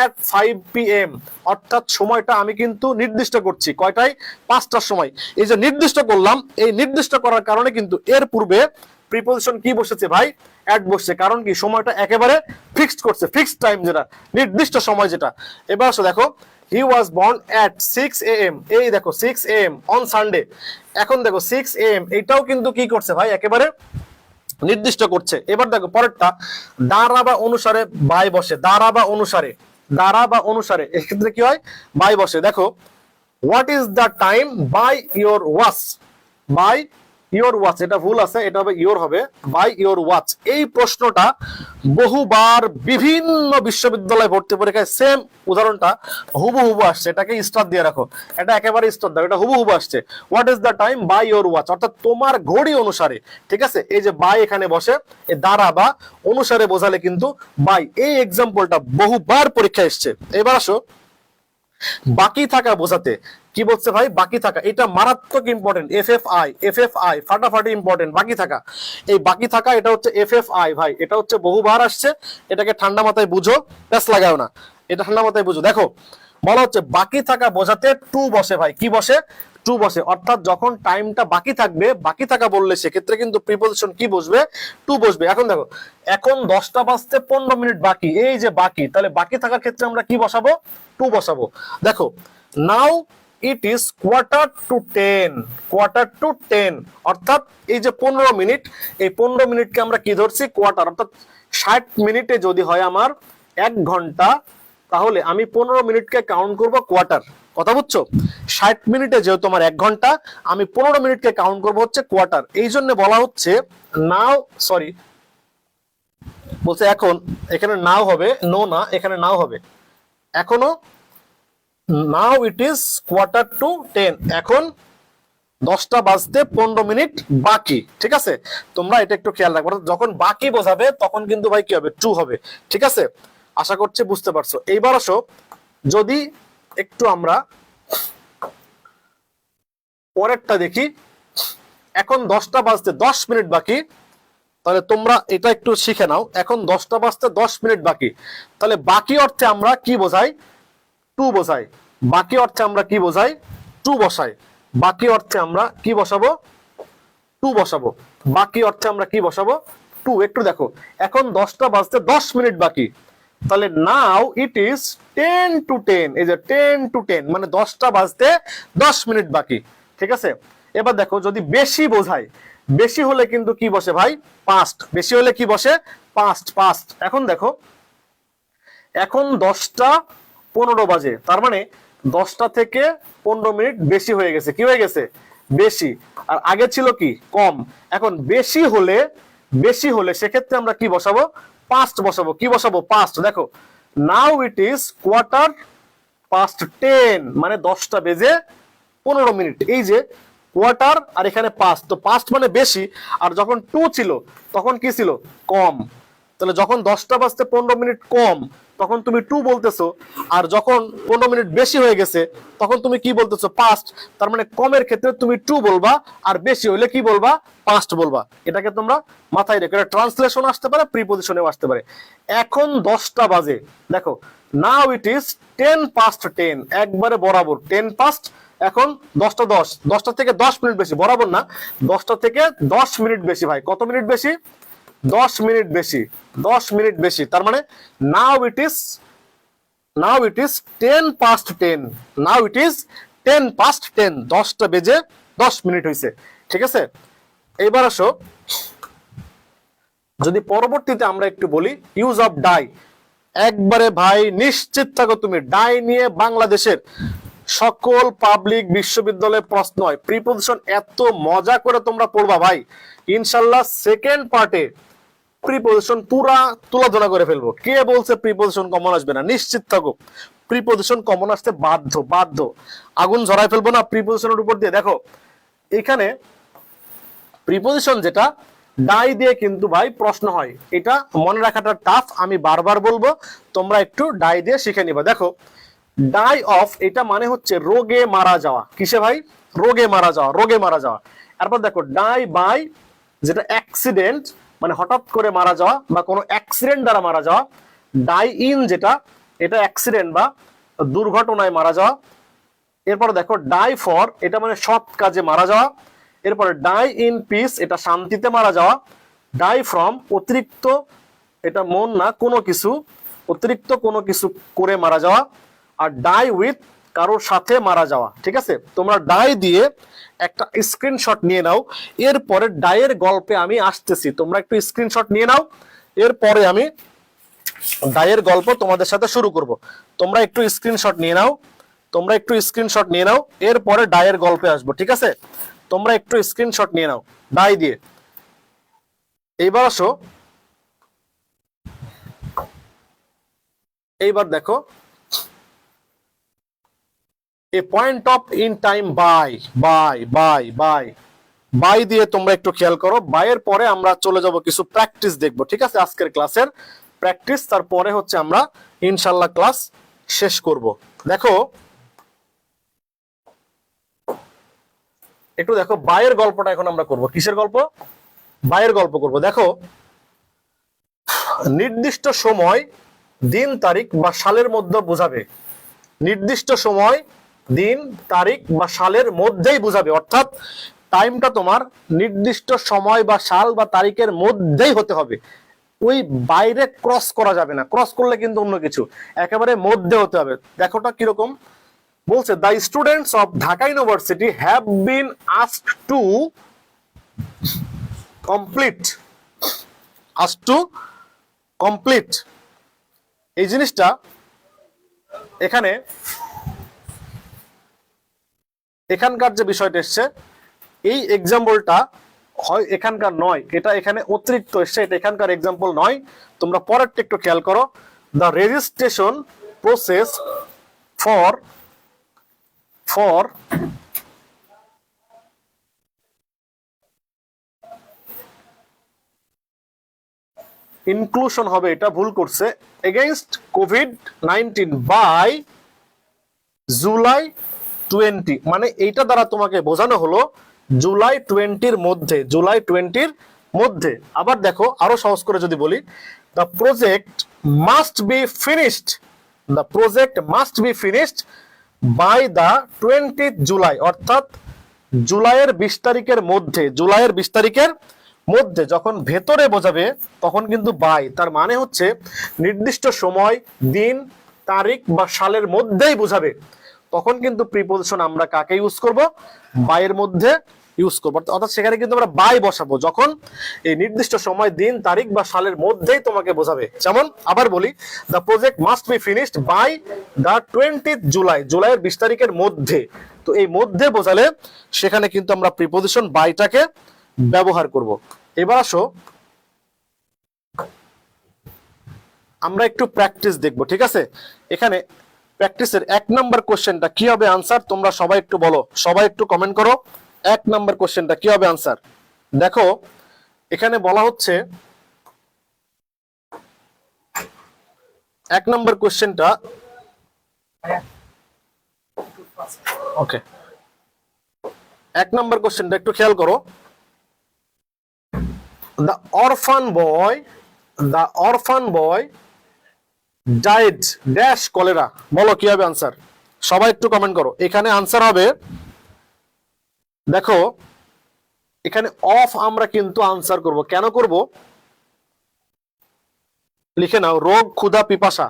at 5 PM, অর্থাৎ সময়টা আমি কিন্তু নির্দিষ্ট করছি কয়টায়? 5টার সময়। এই যে নির্দিষ্ট করলাম, এই নির্দিষ্ট করার কারণে কিন্তু এর পূর্বে প্রিপজিশন কি বসেছে ভাই? অ্যাট বসছে। কারণ কি? সময়টা একেবারে ফিক্সড করছে, ফিক্সড টাইম যেটা, নির্দিষ্ট সময় যেটা। এবার আসো দেখো, হি ওয়াজ বর্ন অ্যাট 6 AM, এই দেখো 6 AM অন সানডে। এখন দেখো 6 AM এটাও কিন্তু কি করছে ভাই? একেবারে নির্দিষ্ট করছে। এবার দেখো পরেরটা, দ্বারা বা অনুসারে বাই বসে, দ্বারা বা অনুসারে, দ্বারা বা অনুসারে এক্ষেত্রে কি হয়? বাই বসে। দেখো, what is the time by your watch, by your watch, এটা ভুল আছে, এটা হবে ইয়োর, হবে বাই ইয়োর ওয়াচ। এই প্রশ্নটা বহুবার বিভিন্ন বিশ্ববিদ্যালয় ভর্তি পরীক্ষায় সেম উদাহরণটা হুবহু আসছে। এটাকে স্টার দিয়ে রাখো, এটা একেবারে স্টার দাও, এটা হুবহু আসছে। What is the time by your watch, অর্থাৎ তোমার ঘড়ি অনুসারে। ঠিক আছে, এই যে বাই এখানে বসে, এ দ্বারা বা অনুসারে বোঝালে কিন্তু বাই। এই এক্সাম্পলটা বহুবার পরীক্ষায় এসছে। এবার আসো, বাকি থাকা বোঝাতে কি বলছে ভাই? বাকি থাকা, এটা মারাত্মক ইম্পর্টেন্ট। এফএফআই, এফএফআই ফাটাফাটি ইম্পর্টেন্ট। বাকি থাকা, এই বাকি থাকা এটা হচ্ছে এফএফআই ভাই, এটা হচ্ছে বহুবার আসছে। এটাকে ঠান্ডা মাথায় বুঝো, প্যাস লাগাও না, এটা ঠান্ডা মাথায় বুঝো। দেখো, বলা হচ্ছে বাকি থাকা বোঝাতে টু বসে ভাই। কি বসে? টু বসে। অর্থাৎ যখন টাইমটা বাকি থাকবে, বাকি থাকা বললে সেক্ষেত্রে কিন্তু প্রিপজিশন কি বসবে? টু বসবে। এখন দেখো, এখন 10টা বাজতে 15 মিনিট বাকি, এই যে বাকি, তাহলে বাকি থাকার ক্ষেত্রে আমরা কি বসাবো? টু বসাবো। দেখো, নাও it is quarter to 10, quarter to 10, অর্থাৎ এই যে 15 মিনিট, এই 15 মিনিটকে আমরা কি ধরছি? কোয়ার্টার। অর্থাৎ 60 মিনিটে যদি হয় আমার 1 ঘন্টা, তাহলে আমি 15 মিনিটকে কাউন্ট করব কোয়ার্টার। কথা বুঝছো? 60 মিনিটে যেহেতু আমার 1 ঘন্টা, আমি 15 মিনিটকে কাউন্ট করব হচ্ছে কোয়ার্টার। এই জন্য বলা হচ্ছে নাও, সরি বলছে এখন, এখানে নাও হবে, নো না, এখানে নাও হবে, এখনো নাও ইট ইজ quarter to 10, এখন 10টা বাজতে 15 মিনিট বাকি। ঠিক আছে, তোমরা এটা একটু খেয়াল রাখবে, যখন বাকি বোঝাবে তখন কিন্তু ভাই কি হবে? টু হবে। ঠিক আছে, আশা করছি বুঝতে পারছো। এইবার আসো, যদি একটু আমরা পরেরটা দেখি, এখন 10টা বাজতে 10 মিনিট বাকি, তাহলে তোমরা এটা একটু শিখে নাও। এখন 10টা বাজতে 10 মিনিট বাকি, তাহলে বাকি অর্থে আমরা কি বোঝাই? টু বোঝাই। বাকি অর্থে আমরা কি বোঝাই? টু বসাই। বাকি অর্থে আমরা কি বসাবো? টু বসাবো। বাকি অর্থে আমরা কি বসাবো? টু। একটু দেখো, এখন 10টা বাজতে 10 মিনিট বাকি, তাহলে নাও ইট ইজ 10 to 10, এই যে 10 to 10 মানে 10টা বাজতে 10 মিনিট বাকি। ঠিক আছে, এবার দেখো, যদি বেশি বোঝায়, বেশি হলে কিন্তু কি বসে ভাই? পাস্ট। বেশি হলে কি বসে? Past, past. এখন দেখো, এখন 10টা 15 বাজে, তার মানে 10টা থেকে 15 মিনিট বেশি হয়ে গেছে। কি হয়ে গেছে? বেশি। আর আগে ছিল কি? কম। এখন বেশি হলে, বেশি হলে সেক্ষেত্রে আমরা কি বসাবো? পাস্ট বসাবো। কি বসাবো? পাস্ট। দেখো, নাও ইট ইজ quarter past 10, মানে 10টা বেজে 15 মিনিট। এই যে কোয়ার্টার আর এখানে পাস্ট, তো পাস্ট মানে বেশি, আর যখন টু ছিল তখন কি ছিল? কম। তাহলে যখন 10টা বাজতে 15 মিনিট কম, তখন তুমি টু বলতেছো, আর যখন 15 মিনিট বেশি হয়ে গেছে তখন তুমি কি বলতেছো? পাস্ট। তার মানে কমের ক্ষেত্রে তুমি টু বলবা, আর বেশি হলে কি বলবা? পাস্ট বলবা। এটাকে তোমরা মাথায় রেখো, এটা ট্রান্সলেশন আসতে পারে, প্রিপজিশনেও আসতে পারে। এখন 10টা বাজে, দেখো, নাও ইট ইজ 10 past 10, একবারে বরাবর 10 past। এখন 10টা 10, 10টা থেকে 10 মিনিট বেশি, বরাবর না, 10টা থেকে 10 মিনিট বেশি ভাই। কত মিনিট বেশি? 10 মিনিট বেশি, 10 মিনিট বেশি। তার মানে now it is 10 past 10, now it is 10 past 10, 10টা বেজে 10 মিনিট হয়েছে। ঠিক আছে, এইবার আসো, যদি পরবর্তীতে আমরা একটু বলি ইউজ অফ ডাই, একবারে ভাই নিশ্চিত থাকো তুমি, ডাই নিয়ে বাংলাদেশের সকল পাবলিক বিশ্ববিদ্যালয়ে প্রশ্ন হয়। প্রিপোজিশন এত মজা করে তোমরা পড়বা ভাই, ইনশাল্লাহ সেকেন্ড পার্টে প্রিপোজিশন পুরা তুলাধনা করে ফেলবো। কে বলছে প্রিপোজিশন কমন আসবে না? নিশ্চিত থাকো প্রিপোজিশন কমন আসতে বাধ্য বাধ্য। আগুন ঝরাই ফেলবো না প্রিপোজিশনের উপর দিয়ে। দেখো এখানে প্রিপোজিশন যেটা ডাই দিয়ে কিন্তু ভাই প্রশ্ন হয়, এটা মনে রাখাটা টাফ, আমি বারবার বলবো, তোমরা একটু ডাই দিয়ে শিখে নিবা। দেখো ডাই অফ, এটা মানে হচ্ছে রোগে মারা যাওয়া। কিসে ভাই? রোগে মারা যাওয়া, রোগে মারা যাওয়া। এরপর দেখো ডাই বাই, যেটা অ্যাক্সিডেন্ট, মানে হঠাৎ করে মারা যাওয়া বা কোনো অ্যাক্সিডেন্ট দ্বারা মারা যাওয়া। ডাই ইন, যেটা এটা অ্যাক্সিডেন্ট বা দুর্ঘটনায় মারা যাওয়া। এরপর দেখো ডাই ফর, এটা মানে সৎ কাজে মারা যাওয়া। এরপরে ডাই ইন পিস, এটা শান্তিতে মারা যাওয়া। ডাই ফ্রম, অতিরিক্ত, এটা মন না কোনো কিছু, অতিরিক্ত কোনো কিছু করে মারা যাওয়া। আর ডাই উইথ, কারোর সাথে মারা যাওয়া। ঠিক আছে, তোমরা ডাই দিয়ে একটা স্ক্রিনশট নিয়ে নাও, এরপরে ডাইয়ের গল্পে আমি আসতেছি, তোমরা একটু স্ক্রিনশট নিয়ে নাও, এরপরে আমি ডাইয়ের গল্প তোমাদের সাথে শুরু করব। তোমরা একটু স্ক্রিনশট নিয়ে নাও, তোমরা একটু স্ক্রিনশট নিয়ে নাও, এরপরে ডাইয়ের গল্পে আসবো। ঠিক আছে, তোমরা একটু স্ক্রিনশট নিয়ে নাও ডাই দিয়ে। এইবার আসো, এইবার দেখো a point of in time by by by by by দিয়ে তোমরা একটু খেয়াল করো। বাইয়ের পরে আমরা চলে যাব কিছু প্র্যাকটিস দেখবো। ঠিক আছে, আজকের ক্লাসের প্র্যাকটিস, তারপরে হচ্ছে আমরা ইনশাল্লাহ ক্লাস শেষ করব। দেখো একটু দেখো বাইয়ের গল্পটা এখন আমরা করব। কিসের গল্প? বাইয়ের গল্প করব। দেখো নির্দিষ্ট সময়, দিন, তারিখ বা সালের মধ্যে বোঝাবে। নির্দিষ্ট সময়, দিন, তারিখ বা সালের মধ্যেই বোঝাবে, অর্থাৎ টাইমটা তোমার নির্দিষ্ট সময় বা সাল বা তারিখের মধ্যেই হতে হবে, ওই বাইরে ক্রস করা যাবে না। ক্রস করলে কিন্তু অন্য কিছু, একেবারে মধ্যে হতে হবে। দেখোটা কিরকম বলছে, the students of Dhaka university have been asked to complete, asked to complete. এই জিনিসটা এখানে, এখানকার যে বিষয়টা এসছে, এই এক্সাম্পলটা হয় এখানকার নয়, এটা এখানে অতিরিক্ত এসছে, এটা এখানকার এক্সাম্পল নয়। তোমরা পরেরটা একটু খেয়াল করো, the registration process for for inclusion হবে, এটা ভুল করছে, এগেইনস্ট কোভিড-19 বাই জুলাই 20, মানে এইটা দ্বারা তোমাকে বোঝানো হলো জুলাই 20-র মধ্যে, জুলাই 20-র মধ্যে। আবার দেখো আরো সহজ করে যদি বলি, the project must be finished, the project must be finished by the 20th July, অর্থাৎ জুলাইয়ের 20 তারিখের মধ্যে, জুলাইয়ের 20 তারিখের মধ্যে। যখন ভেতরে বোঝাবে তখন কিন্তু বাই, তার মানে হচ্ছে নির্দিষ্ট সময়, দিন, তারিখ বা সালের মধ্যেই বোঝাবে, তখন কিন্তু প্রিপোজিশন আমরা কাকে ইউজ করব? বাইয়ের মধ্যে ইউজ করবো। অর্থাৎ সেখানে কিন্তু আমরা বাই বসাবো যখন এই নির্দিষ্ট সময়, দিন, তারিখ বা সালের মধ্যেই তোমাকে বোঝাবে। যেমন আবার বলি, the project must be finished by the 20th July, জুলাইয়ের 20 তারিখের মধ্যে। তো এই মধ্যে বোঝালে সেখানে কিন্তু আমরা প্রিপোজিশন বাইটাকে ব্যবহার করব। এবার আসো আমরা একটু প্র্যাকটিস দেখবো। ঠিক আছে, এখানে প্র্যাকটিসের 1 নাম্বার কোশ্চেনটা কি হবে আনসার, তোমরা সবাই একটু বলো, সবাই একটু কমেন্ট করো। 1 নাম্বার কোশ্চেনটা কি হবে আনসার? দেখো এখানে বলা হচ্ছে 1 নাম্বার কোশ্চেনটা, ওকে 1 নাম্বার কোশ্চেনটা একটু খেয়াল করো। The অরফান boy died dash cholera. বলো কি হবে আনসার, সবাই একটু কমেন্ট করো। এখানে আনসার হবে, দেখো এখানে অফ আমরা কিন্তু আনসার করব, কেন করব লিখে নাও, রোগ, ক্ষুধা, পিপাসা।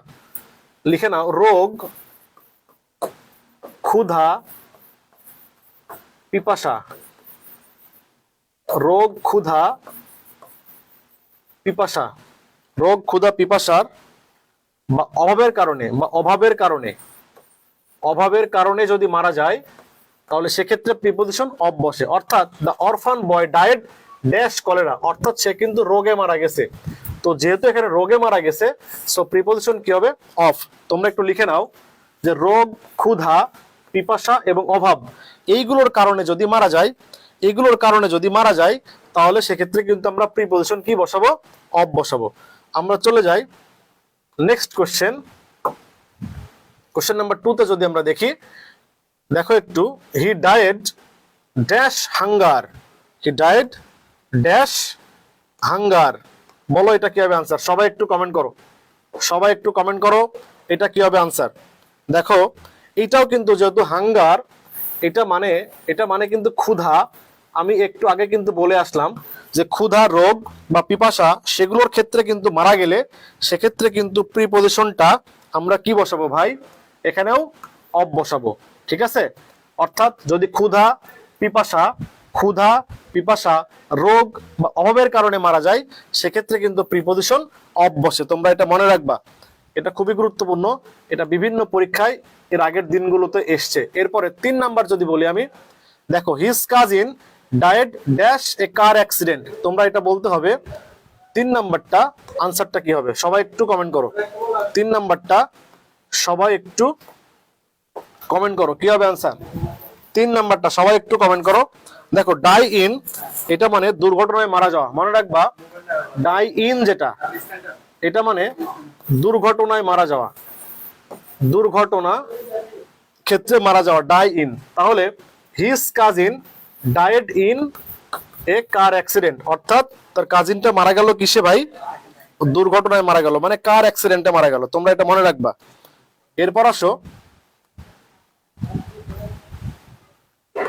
লিখে নাও, রোগ, ক্ষুধা, পিপাসা। রোগ, ক্ষুধা, পিপাসা। রোগ, ক্ষুধা, পিপাসার বা অভাবের কারণে যদি মারা যায়, তাহলে সেক্ষেত্রে প্রিপোজিশন অফ বসে। অর্থাৎ the অরফান boy died dash cholera, অর্থাৎ সে কিন্তু রোগে মারা গেছে। তো যেহেতু এখানে রোগে মারা গেছে, সো প্রিপোজিশন কি হবে? অফ। তোমরা একটু লিখে নাও যে রোগ, ক্ষুধা, পিপাসা এবং অভাব এইগুলোর কারণে যদি মারা যায়, তাহলে সেক্ষেত্রে কিন্তু আমরা প্রিপোজিশন কি বসাবো? অফ বসাবো। আমরা চলে যাই নেক্সট কোশ্চেন নাম্বার 2 তে যদি আমরা দেখি, দেখো একটু, হি ডায়েড ড্যাশ হাঙ্গার, বলো এটা কি হবে আনসার? সবাই একটু কমেন্ট করো এটা কি হবে আনসার। দেখো এটাও কিন্তু যেহেতু হাঙ্গার, এটা মানে কিন্তু ক্ষুধা। আমি একটু আগে কিন্তু বলে আসলাম যে ক্ষুধা, রোগ বা পিপাসা সেগুলোর ক্ষেত্রে কিন্তু মারা গেলে সেক্ষেত্রে কিন্তু প্রিপোজিশনটা আমরা কি বসাবো ভাই? এখানেও অফ বসাবো। ঠিক আছে? অর্থাৎ যদি ক্ষুধা, পিপাসা, রোগ বা অভাবের কারণে মারা যায়, সেক্ষেত্রে কিন্তু প্রিপোজিশন অফ বসে। তোমরা এটা মনে রাখবা, এটা খুবই গুরুত্বপূর্ণ। এটা বিভিন্ন পরীক্ষায় এর আগের দিনগুলোতে এসছে। এরপরে 3 নাম্বার যদি বলি আমি, দেখো his cousin died dash a car accident. তোমরা এটা বলতে হবে 3 নাম্বারটা আনসারটা কি হবে? সবাই একটু কমেন্ট করো 3 নাম্বারটা, সবাই একটু কমেন্ট করো কি হবে আনসার 3 নাম্বারটা, সবাই একটু কমেন্ট করো। দেখো ডাই ইন, এটা মানে দুর্ঘটনায় মারা যাওয়া। মনে রাখবা ডাই ইন যেটা, এটা মানে দুর্ঘটনায় মারা যাওয়া, দুর্ঘটনা ক্ষেত্রে মারা যাওয়া, ডাই ইন। তাহলে his cousin died in a car accident, অর্থাৎ তার কাজিনটা মারা গেল কিসে ভাই? দুর্ঘটনায় মারা গেল, মানে কার অ্যাক্সিডেন্টে মারা গেল। তোমরা এটা মনে রাখবা। এরপর আসো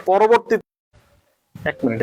পরবর্তী, 1 মিনিট।